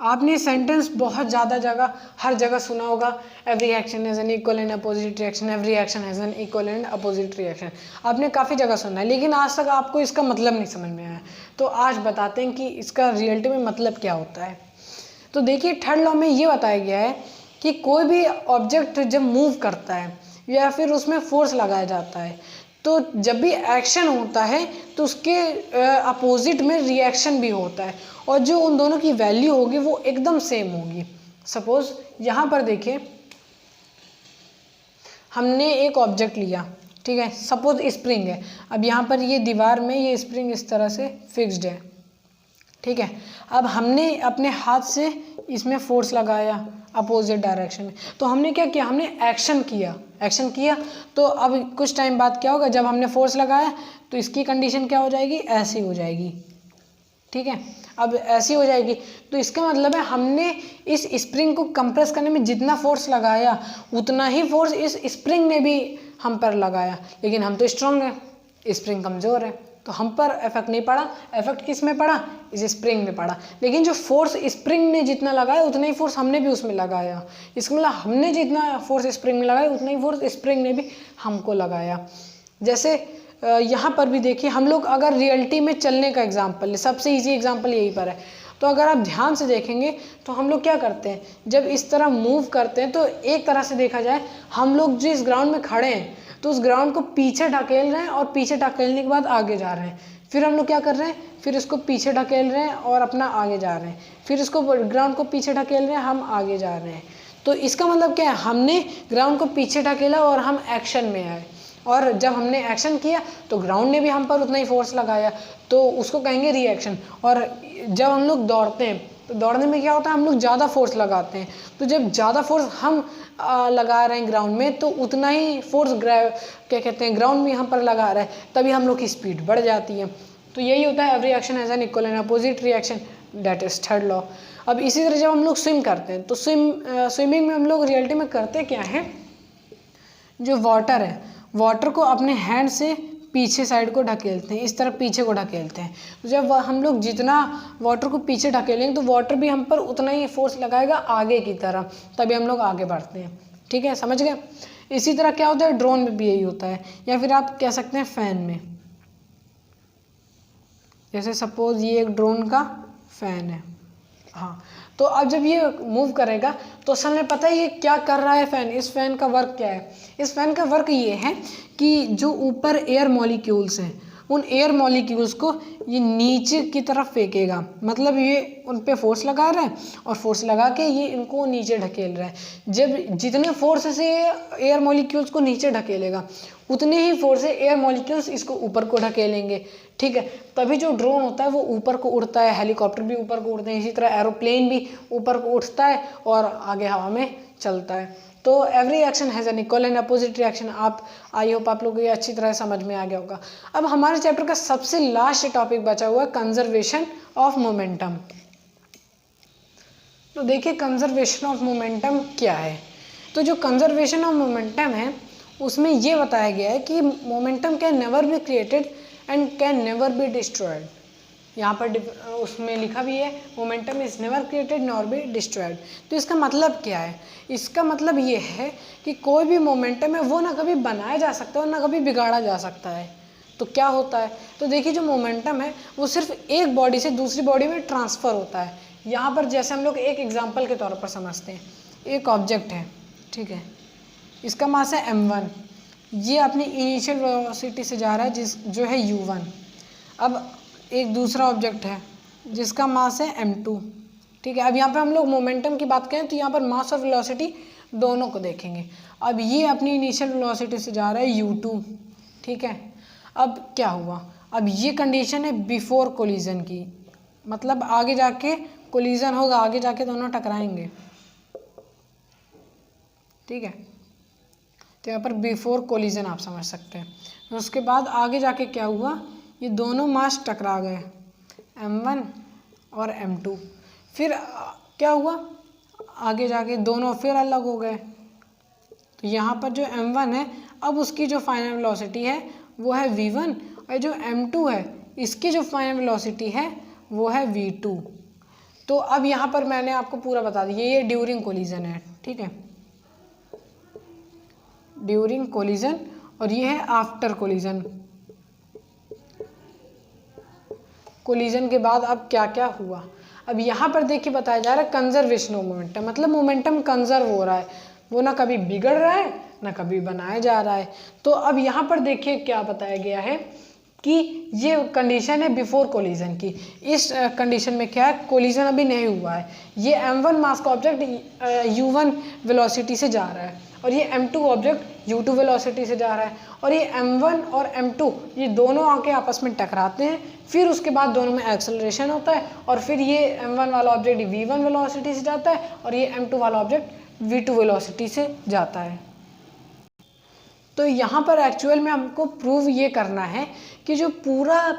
A: आपने सेंटेंस बहुत ज़्यादा जगह हर जगह सुना होगा, every action has an equal and opposite reaction, every action has an equal and opposite reaction. आपने काफ़ी जगह सुना है, लेकिन आज तक आपको इसका मतलब नहीं समझ में आया। तो आज बताते हैं कि इसका रियलिटी में मतलब क्या होता है। तो देखिए थर्ड लॉ में ये बताया गया है कि कोई भी ऑब्जेक्ट जब मूव करता है या फिर उसमें फोर्स लगाया जाता है, तो जब भी एक्शन होता है तो उसके अपोजिट में रिएक्शन भी होता है, और जो उन दोनों की वैल्यू होगी वो एकदम सेम होगी। सपोज यहाँ पर देखिए हमने एक ऑब्जेक्ट लिया, ठीक है, सपोज स्प्रिंग है। अब यहाँ पर ये दीवार में ये स्प्रिंग इस तरह से फिक्स्ड है, ठीक है। अब हमने अपने हाथ से इसमें फोर्स लगाया अपोजिट डायरेक्शन में, तो हमने क्या किया, हमने एक्शन किया। तो अब कुछ टाइम बाद क्या होगा, जब हमने फोर्स लगाया तो इसकी कंडीशन क्या हो जाएगी, ऐसी हो जाएगी, ठीक है। अब ऐसी हो जाएगी तो इसका मतलब है हमने इस स्प्रिंग को कंप्रेस करने में जितना फोर्स लगाया उतना ही फोर्स इस स्प्रिंग ने भी हम पर लगाया, लेकिन हम तो स्ट्रॉन्ग है, स्प्रिंग कमज़ोर है, तो हम पर इफेक्ट नहीं पड़ा। इफेक्ट किस में पड़ा, इस स्प्रिंग में पड़ा। लेकिन जो फोर्स स्प्रिंग ने जितना लगाया उतना ही फोर्स हमने भी उसमें लगाया। इसका मतलब हमने जितना फोर्स स्प्रिंग में लगाया उतना ही फोर्स स्प्रिंग ने भी हमको लगाया। जैसे यहाँ पर भी देखिए, हम लोग अगर रियलिटी में चलने का एग्जाम्पल ले, सबसे ईजी एग्जाम्पल यहीं पर है। तो अगर आप ध्यान से देखेंगे तो हम लोग क्या करते हैं, जब इस तरह मूव करते हैं तो एक तरह से देखा जाए हम लोग जिस ग्राउंड में खड़े हैं तो उस ग्राउंड को पीछे ढकेल रहे हैं, और पीछे ढकेलने के बाद आगे जा रहे हैं। फिर हम लोग क्या कर रहे हैं, फिर इसको पीछे ढकेल रहे हैं और अपना आगे जा रहे हैं, फिर इसको ग्राउंड को पीछे ढकेल रहे हैं, हम आगे जा रहे हैं। तो इसका मतलब क्या है, हमने ग्राउंड को पीछे ढकेला और हम एक्शन में आए, और जब हमने एक्शन किया तो ग्राउंड ने भी हम पर उतना ही फोर्स लगाया, तो उसको कहेंगे रिएक्शन। और जब हम लोग दौड़ते हैं तो दौड़ने में क्या होता है, हम लोग ज़्यादा फोर्स लगाते हैं, तो जब ज़्यादा फोर्स हम लगा रहे हैं ग्राउंड में तो उतना ही फोर्स क्या कहते हैं ग्राउंड में हम पर लगा रहा है, तभी हम लोग की स्पीड बढ़ जाती है। तो यही होता है every action has an equal and opposite reaction, that is third law. अब इसी तरह जब हम लोग स्विम करते हैं तो स्विमिंग में हम लोग रियलिटी में करते क्या है, जो वाटर है, वाटर को अपने हैंड से पीछे साइड को ढकेलते हैं, इस तरफ पीछे को ढकेलते हैं। तो जब हम लोग जितना वाटर को पीछे ढकेलेंगे तो वाटर भी हम पर उतना ही फोर्स लगाएगा आगे की तरफ, तभी हम लोग आगे बढ़ते हैं। ठीक है, समझ गए। इसी तरह क्या होता है, ड्रोन में भी यही होता है, या फिर आप कह सकते हैं फैन में। जैसे सपोज ये एक ड्रोन का फैन है, हाँ, तो अब जब ये मूव करेगा तो असल में पता है ये क्या कर रहा है फैन। इस फैन का वर्क क्या है, इस फैन का वर्क ये है कि जो ऊपर एयर मॉलिक्यूल्स हैं उन एयर मॉलिक्यूल्स को ये नीचे की तरफ फेंकेगा, मतलब ये उन पे फोर्स लगा रहा है और फोर्स लगा के ये इनको नीचे ढकेल रहा है। जब जितने फोर्स से एयर मॉलिक्यूल्स को नीचे ढकेलेगा उतने ही फोर्स से एयर मॉलिक्यूल्स इसको ऊपर को ढकेलेंगे। ठीक है, तभी जो ड्रोन होता है वो ऊपर को उड़ता है, हेलीकॉप्टर भी ऊपर को उड़ते हैं, इसी तरह एरोप्लेन भी ऊपर को उठता है और आगे हवा में चलता है। तो every action has an equal and opposite reaction. I hope आप लोगों को ये अच्छी तरह समझ में आ गया होगा। अब हमारे चैप्टर का सबसे लास्ट टॉपिक बचा हुआ है कंजर्वेशन ऑफ मोमेंटम। तो देखिए कंजर्वेशन ऑफ मोमेंटम क्या है। तो जो कंजर्वेशन ऑफ मोमेंटम है उसमें ये बताया गया है कि momentum can never be created and can never be destroyed. यहाँ पर उसमें लिखा भी है momentum is never created nor be destroyed. तो इसका मतलब क्या है, इसका मतलब ये है कि कोई भी मोमेंटम है वो ना कभी बनाया जा सकता है और ना कभी बिगाड़ा जा सकता है। तो क्या होता है, तो देखिए जो मोमेंटम है वो सिर्फ एक बॉडी से दूसरी बॉडी में ट्रांसफ़र होता है। यहाँ पर जैसे हम लोग एक एग्जाम्पल के तौर पर समझते हैं, एक ऑब्जेक्ट है, ठीक है, इसका मास है m1, ये अपनी इनिशियल वेलोसिटी से जा रहा है जो है u1। अब एक दूसरा ऑब्जेक्ट है जिसका मास है m2, ठीक है। अब यहाँ पे हम लोग मोमेंटम की बात करें तो यहाँ पर मास और वेलोसिटी दोनों को देखेंगे। अब ये अपनी इनिशियल वेलोसिटी से जा रहा है u2, ठीक है। अब क्या हुआ, अब ये कंडीशन है बिफोर कोलिजन की, मतलब आगे जाके कोलिजन होगा, आगे जाके दोनों टकराएंगे, ठीक है। तो यहाँ पर बिफोर कोलिजन आप समझ सकते हैं। तो उसके बाद आगे जाके क्या हुआ, ये दोनों मास टकरा गए m1 और m2। फिर क्या हुआ, आगे जाके दोनों फिर अलग हो गए। तो यहाँ पर जो m1 है अब उसकी जो फाइनल वेलोसिटी है वो है v1 और जो m2 है इसकी जो फाइनल वेलोसिटी है वो है v2। तो अब यहाँ पर मैंने आपको पूरा बता दिया, ये ड्यूरिंग कोलिजन है, ठीक है, ड्यूरिंग कोलिजन, और ये है आफ्टर कोलिजन। कोलिजन के बाद अब क्या क्या हुआ, अब यहाँ पर देखिए बताया जा रहा है कंजर्वेशन ऑफ मोमेंटम, मतलब मोमेंटम कंजर्व हो रहा है, वो ना कभी बिगड़ रहा है ना कभी बनाया जा रहा है। तो अब यहाँ पर देखिए क्या बताया गया है कि ये कंडीशन है बिफोर कोलिजन की। इस कंडीशन में क्या है, कोलिजन अभी नहीं हुआ है, ये m1 मास का ऑब्जेक्ट u1 वेलोसिटी से जा रहा है और ये m2 ऑब्जेक्ट u2 वेलोसिटी से जा रहा है, और ये m1 और m2 ये दोनों आके आपस में टकराते हैं। फिर उसके बाद दोनों में एक्सेलरेशन होता है और फिर ये m1 वाला ऑब्जेक्ट v1 वेलोसिटी से जाता है और ये m2 वाला ऑब्जेक्ट v2 वेलोसिटी से जाता है। तो यहाँ पर एक्चुअल में हमको प्रूव ये करना है कि जो पूरा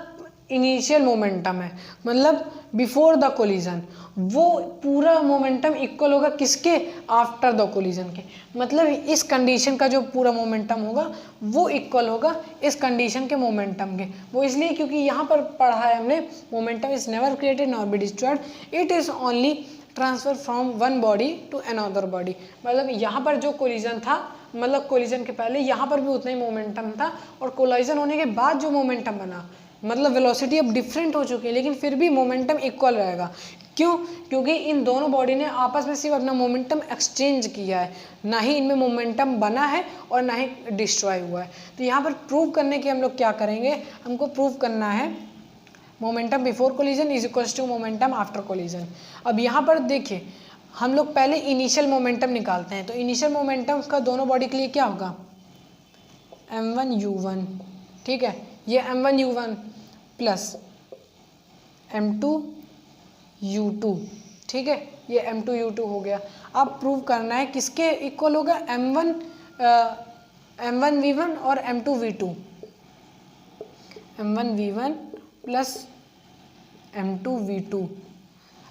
A: इनिशियल मोमेंटम है, मतलब बिफोर द कोलिजन, वो पूरा मोमेंटम इक्वल होगा किसके, आफ्टर द कोलिजन के। मतलब इस कंडीशन का जो पूरा मोमेंटम होगा वो इक्वल होगा इस कंडीशन के मोमेंटम के। वो इसलिए क्योंकि यहाँ पर पढ़ा है हमने momentum is never created nor be destroyed, it is only transfer from one body to another body. मतलब यहाँ पर जो कोलिजन था, मतलब कोलिजन के पहले यहाँ पर भी उतना ही मोमेंटम था और कोलिजन होने के बाद जो मोमेंटम बना, मतलब वेलोसिटी अब डिफरेंट हो चुकी है लेकिन फिर भी मोमेंटम इक्वल रहेगा। क्यों, क्योंकि इन दोनों बॉडी ने आपस में सिर्फ अपना मोमेंटम एक्सचेंज किया है, ना ही इनमें मोमेंटम बना है और ना ही डिस्ट्रॉय हुआ है। तो यहाँ पर प्रूव करने के हम लोग क्या करेंगे, हमको प्रूव करना है momentum before collision is equals to momentum after collision. अब यहाँ पर देखिए हम लोग पहले इनिशियल मोमेंटम निकालते हैं। तो इनिशियल मोमेंटम का दोनों बॉडी के लिए क्या होगा, m1u1, ठीक है, ये m1u1 प्लस m2u2, ठीक है, ये m2u2 हो गया। अब प्रूव करना है किसके इक्वल होगा, m1v1 और m2v2, m1v1 प्लस m2v2।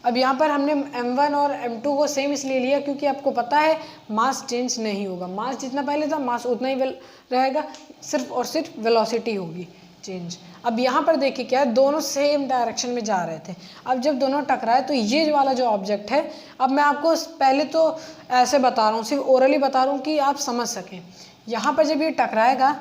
A: अब यहाँ पर हमने m1 और m2 को सेम इसलिए लिया क्योंकि आपको पता है मास चेंज नहीं होगा, मास जितना पहले था मास उतना ही रहेगा, सिर्फ और सिर्फ वेलोसिटी होगी चेंज। अब यहाँ पर देखिए क्या है, दोनों सेम डायरेक्शन में जा रहे थे। अब जब दोनों टकराए तो ये वाला जो ऑब्जेक्ट है, अब मैं आपको पहले तो ऐसे बता रहा हूँ, सिर्फ ओरली बता रहा हूँ कि आप समझ सकें। यहाँ पर जब ये टकराएगा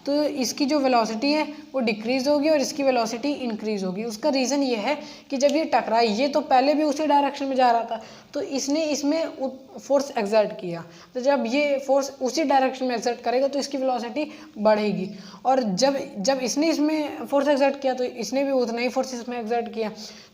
A: तो इसकी जो वेलोसिटी है वो डिक्रीज़ होगी और इसकी वेलोसिटी इंक्रीज़ होगी। उसका रीज़न ये है कि जब ये टकराई, ये तो पहले भी उसी डायरेक्शन में जा रहा था, तो इसने इसमें फोर्स एक्सर्ट किया, तो जब ये फोर्स उसी डायरेक्शन में एक्सर्ट करेगा तो इसकी वेलोसिटी बढ़ेगी। और जब इसने इसमें फोर्स एक्सर्ट किया तो इसने भी उतना ही फोर्स इसमें एक्सर्ट किया,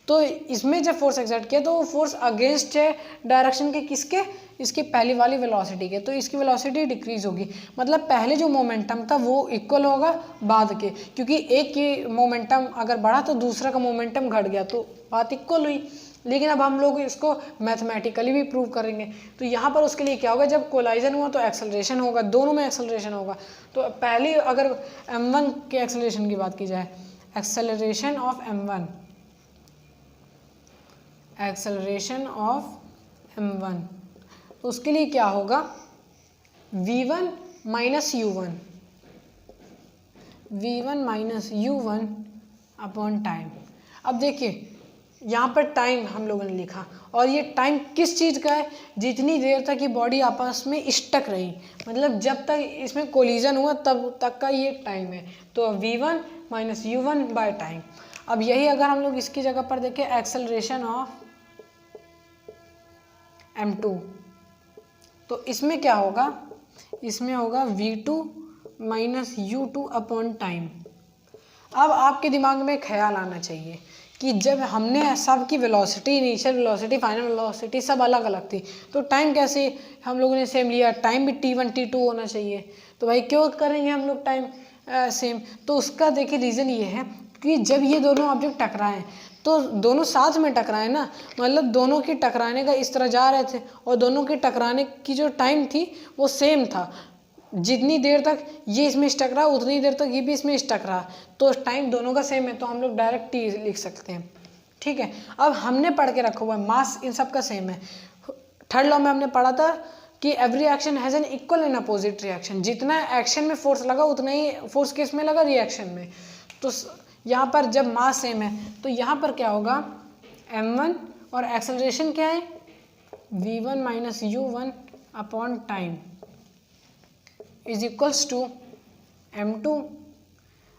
A: तो इसमें जब फोर्स एक्सर्ट किया तो वो फोर्स अगेंस्ट है डायरेक्शन के, किसके, इसकी पहली वाली वेलोसिटी के, तो इसकी वेलोसिटी डिक्रीज होगी। मतलब पहले जो मोमेंटम था वो इक्वल होगा बाद के, क्योंकि एक की मोमेंटम अगर बढ़ा तो दूसरा का मोमेंटम घट गया, तो बात इक्वल हुई। लेकिन अब हम लोग इसको मैथमेटिकली भी प्रूव करेंगे। तो यहाँ पर उसके लिए क्या होगा, जब कोलाइजन हुआ तो एक्सेलरेशन होगा, दोनों में एक्सेलरेशन होगा। तो पहले अगर m1 के एक्सेलरेशन की बात की जाए, acceleration of m1, acceleration of m1, तो उसके लिए क्या होगा, v1 minus u1, v1 minus u1 upon time. अब देखिए यहाँ पर टाइम हम लोगों ने लिखा, और ये टाइम किस चीज़ का है, जितनी देर तक ये बॉडी आपस में स्टक रही, मतलब जब तक इसमें कोलिजन हुआ तब तक का ये टाइम है। तो v1 minus u1 bye time. अब यही अगर हम लोग इसकी जगह पर देखें, एक्सेलरेशन ऑफ m2, तो इसमें क्या होगा, इसमें होगा v2 minus u2 upon time. अब आपके दिमाग में ख्याल आना चाहिए कि जब हमने सब की velocity, initial velocity, final velocity सब अलग अलग थी, तो टाइम कैसे हम लोगों ने सेम लिया, टाइम भी t1 t2 होना चाहिए। तो भाई क्यों करेंगे हम लोग टाइम सेम, तो उसका देखिए रीज़न ये है कि जब ये दोनों ऑब्जेक्ट टकराएं तो दोनों साथ में टकराए ना, मतलब दोनों की टकराने का इस तरह जा रहे थे और दोनों के टकराने की जो टाइम थी वो सेम था। जितनी देर तक ये इसमें स्टक रहा उतनी देर तक ये भी इसमें स्टक रहा, तो टाइम दोनों का सेम है, तो हम लोग डायरेक्ट टी लिख सकते हैं। ठीक है, अब हमने पढ़ के रखा हुआ है मास इन सब का सेम है। थर्ड लॉ में हमने पढ़ा था कि every action has an equal and opposite reaction, जितना एक्शन में फोर्स लगा उतना ही फोर्स किस में लगा, रिएक्शन में। तो यहाँ पर जब मास सेम है तो यहाँ पर क्या होगा, m1 और एक्सेलरेशन क्या है, v1 minus u1 upon time is equals to m2।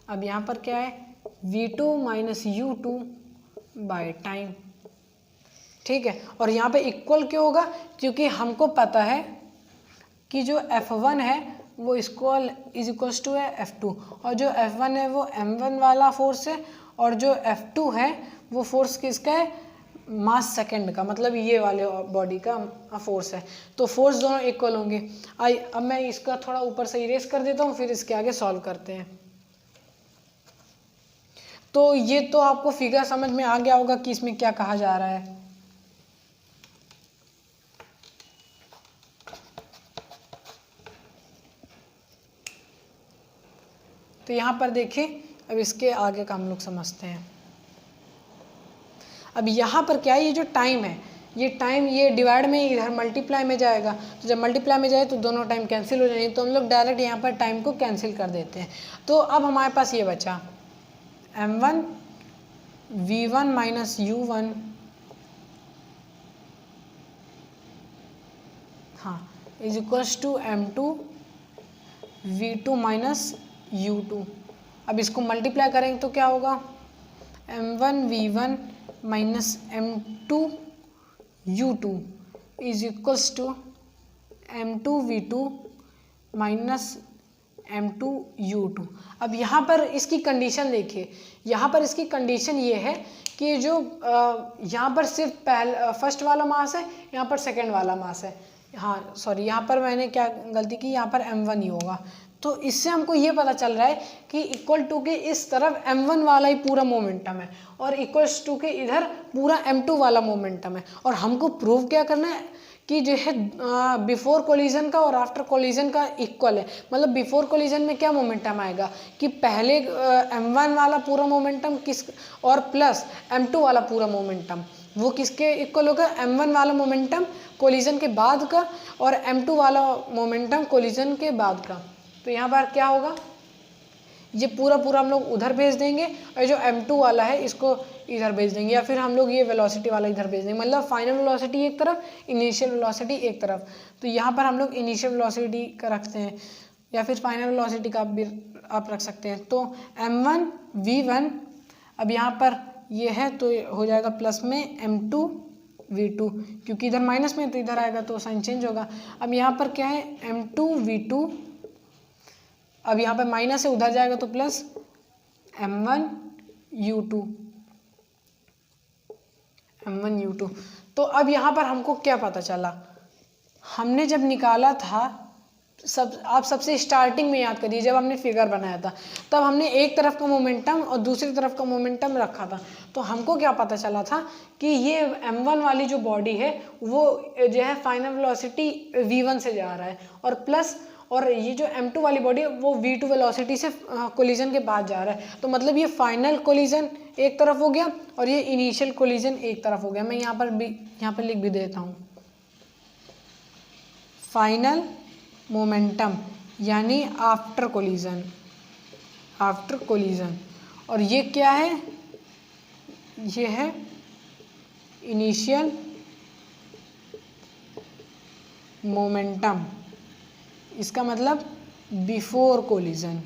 A: अब यहाँ पर क्या है, v2 minus u2 by time. ठीक है, और यहाँ पे इक्वल क्यों होगा, क्योंकि हमको पता है कि जो f1 है वो इक्वल इज इक्वल्स टू है f2, और जो f1 है वो m1 वाला फोर्स है, और जो f2 है वो फोर्स किसका है, मास सेकंड का, मतलब ये वाले बॉडी का फोर्स है। तो फोर्स दोनों इक्वल होंगे। अब मैं इसका थोड़ा ऊपर से इरेज कर देता हूँ, फिर इसके आगे सॉल्व करते हैं। तो ये तो आपको फिगर समझ में आ गया होगा कि इसमें क्या कहा जा रहा है। तो यहाँ पर देखिए, अब इसके आगे का हम लोग समझते हैं। अब यहाँ पर क्या है, ये जो टाइम है, ये टाइम ये डिवाइड में इधर मल्टीप्लाई में जाएगा, तो जब मल्टीप्लाई में जाए तो दोनों टाइम कैंसिल हो जाएंगे, तो हम लोग डायरेक्ट यहाँ पर टाइम को कैंसिल कर देते हैं। तो अब हमारे पास ये बचा m1 v1 माइनस u1, हाँ, is equals to m2 v2 minus u2। अब इसको मल्टीप्लाई करेंगे तो क्या होगा, m1 v1 minus m2 u2 is equals to m2 v2 minus m2 u2। अब यहाँ पर इसकी कंडीशन देखिए, यहाँ पर इसकी कंडीशन ये है कि जो यहाँ पर सिर्फ फर्स्ट वाला मास है, यहाँ पर सेकंड वाला मास है। हाँ सॉरी, यहाँ पर मैंने क्या गलती की, यहाँ पर m1 ही होगा। तो इससे हमको ये पता चल रहा है कि इक्वल टू के इस तरफ m1 वाला ही पूरा मोमेंटम है और इक्वल्स टू के इधर पूरा m2 वाला मोमेंटम है। और हमको प्रूव क्या करना है कि जो है बिफोर कोलिजन का और आफ्टर कोलिजन का इक्वल है। मतलब बिफोर कोलिजन में क्या मोमेंटम आएगा कि पहले m1 वाला पूरा मोमेंटम किस और प्लस m2 वाला पूरा मोमेंटम, वो किसके इक्वल होगा, m1 वाला मोमेंटम कोलिजन के बाद का और m2 वाला मोमेंटम कोलिजन के बाद का। तो यहाँ पर क्या होगा, ये पूरा पूरा हम लोग उधर भेज देंगे और जो m2 वाला है इसको इधर भेज देंगे, या फिर हम लोग ये वेलोसिटी वाला इधर भेज देंगे, मतलब फाइनल वेलोसिटी एक तरफ, इनिशियल वेलोसिटी एक तरफ। तो यहाँ पर हम लोग इनिशियल वेलोसिटी का रखते हैं या फिर फाइनल वेलोसिटी का भी आप रख सकते हैं। तो m1 v1, अब यहाँ पर ये है तो हो जाएगा प्लस में m2 v2, क्योंकि इधर माइनस में तो इधर आएगा तो साइन चेंज होगा। अब यहाँ पर क्या है m2 v2, अब यहाँ पर माइनस है उधर जाएगा तो plus m1 u2, m1 u2। तो अब यहाँ पर हमको क्या पता चला, हमने जब निकाला था आप सबसे स्टार्टिंग में याद करिए, जब हमने फिगर बनाया था तब हमने एक तरफ का मोमेंटम और दूसरी तरफ का मोमेंटम रखा था। तो हमको क्या पता चला था कि ये m1 वाली जो बॉडी है वो जो है फाइनल वेलोसिटी v1 से जा रहा है, और प्लस और ये जो m2 वाली बॉडी है वो v2 वेलोसिटी से कोलिजन के बाद जा रहा है। तो मतलब ये फाइनल कोलिजन एक तरफ हो गया और ये इनिशियल कोलिजन एक तरफ हो गया। मैं यहाँ पर लिख भी देता हूँ, फाइनल मोमेंटम यानी आफ्टर कोलिजन, और ये क्या है, ये है इनिशियल मोमेंटम, इसका मतलब बिफोर कोलिजन।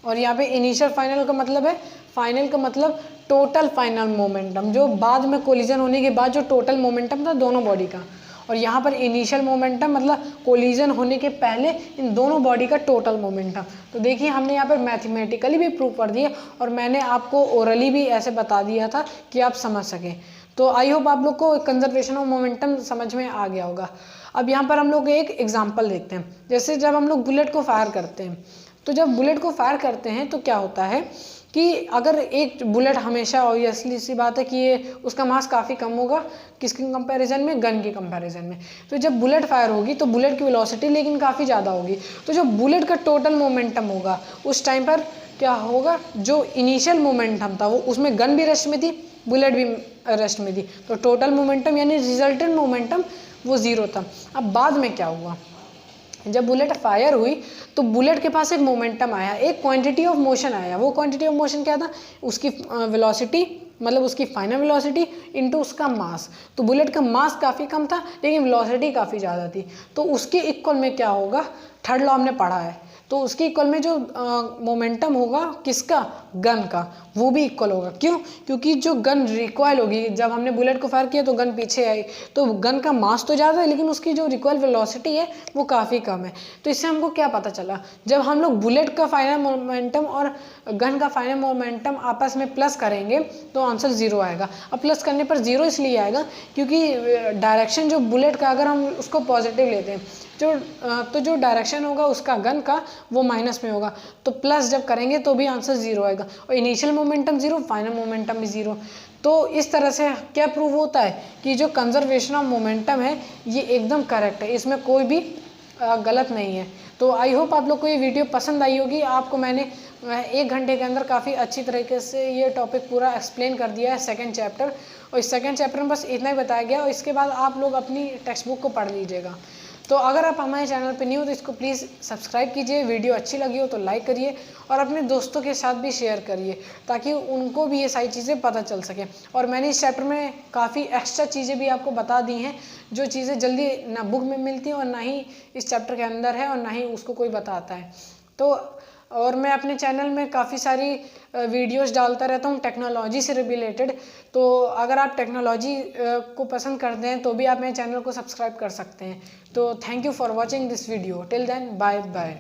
A: और यहाँ पे इनिशियल फाइनल का मतलब है, फाइनल का मतलब टोटल फाइनल मोमेंटम, जो बाद में कोलिजन होने के बाद जो टोटल मोमेंटम था दोनों बॉडी का। और यहाँ पर इनिशियल मोमेंटम मतलब कोलिजन होने के पहले इन दोनों बॉडी का टोटल मोमेंटम। तो देखिए हमने यहाँ पर मैथमेटिकली भी प्रूव कर दिया और मैंने आपको ओरली भी ऐसे बता दिया था कि आप समझ सकें। तो आई होप आप लोग को कंजर्वेशन ऑफ मोमेंटम समझ में आ गया होगा। अब यहाँ पर हम लोग एक एग्जांपल देखते हैं, जैसे जब हम लोग बुलेट को फायर करते हैं, तो जब बुलेट को फायर करते हैं तो क्या होता है कि अगर एक बुलेट हमेशा, ऑब्वियसली सी बात है कि ये उसका मास काफ़ी कम होगा किसके कंपैरिजन में, गन के कंपैरिजन में। तो जब बुलेट फायर होगी तो बुलेट की वेलोसिटी लेकिन काफ़ी ज़्यादा होगी, तो जो बुलेट का टोटल मोमेंटम होगा उस टाइम पर क्या होगा, जो इनिशियल मोमेंटम था वो उसमें गन भी रेस्ट में थी, बुलेट भी रेस्ट में थी, तो टोटल मोमेंटम यानी रिजल्टेंट मोमेंटम वो ज़ीरो था। अब बाद में क्या हुआ, जब बुलेट फायर हुई तो बुलेट के पास एक मोमेंटम आया, एक क्वांटिटी ऑफ मोशन आया। वो क्वांटिटी ऑफ मोशन क्या था, उसकी वेलोसिटी मतलब उसकी फाइनल वेलोसिटी इनटू उसका मास। तो बुलेट का मास काफ़ी कम था लेकिन वेलोसिटी काफ़ी ज़्यादा थी, तो उसके इक्वल में क्या होगा, थर्ड लॉ हमने पढ़ा है, तो उसके इक्वल में जो मोमेंटम होगा किसका, गन का, वो भी इक्वल होगा। क्यों, क्योंकि जो गन रिकॉयल होगी, जब हमने बुलेट को फायर किया तो गन पीछे आई, तो गन का मास तो ज़्यादा है लेकिन उसकी जो रिकॉयल वेलोसिटी है वो काफ़ी कम है। तो इससे हमको क्या पता चला, जब हम लोग बुलेट का फाइनल मोमेंटम और गन का फाइनल मोमेंटम आपस में प्लस करेंगे तो आंसर ज़ीरो आएगा। अब प्लस करने पर ज़ीरो इसलिए आएगा क्योंकि डायरेक्शन जो बुलेट का अगर हम उसको पॉजिटिव लेते हैं तो जो डायरेक्शन होगा उसका गन का वो माइनस में होगा, तो प्लस जब करेंगे तो भी आंसर ज़ीरो आएगा। और initial momentum zero, final momentum भी ज़ीरो। तो इस तरह से क्या प्रूव होता है कि जो कंजर्वेशन ऑफ मोमेंटम है ये एकदम करेक्ट है, इसमें कोई भी गलत नहीं है। तो आई होप आप लोग को ये वीडियो पसंद आई होगी। आपको मैंने 1 घंटे के अंदर काफ़ी अच्छी तरीके से ये टॉपिक पूरा एक्सप्लेन कर दिया है, सेकंड चैप्टर। और इस सेकंड चैप्टर में बस इतना ही बताया गया और इसके बाद आप लोग अपनी टेक्स्ट बुक को पढ़ लीजिएगा। तो अगर आप हमारे चैनल पे न्यू हो तो इसको प्लीज़ सब्सक्राइब कीजिए, वीडियो अच्छी लगी हो तो लाइक करिए और अपने दोस्तों के साथ भी शेयर करिए ताकि उनको भी ये सारी चीज़ें पता चल सके। और मैंने इस चैप्टर में काफ़ी एक्स्ट्रा चीज़ें भी आपको बता दी हैं जो चीज़ें जल्दी ना बुक में मिलती हैं और ना ही इस चैप्टर के अंदर है और ना ही उसको कोई बताता है। तो और मैं अपने चैनल में काफ़ी सारी वीडियोस डालता रहता हूँ टेक्नोलॉजी से रिलेटेड। तो अगर आप टेक्नोलॉजी को पसंद करते हैं तो भी आप मेरे चैनल को सब्सक्राइब कर सकते हैं। तो thank you for watching this video, till then bye bye.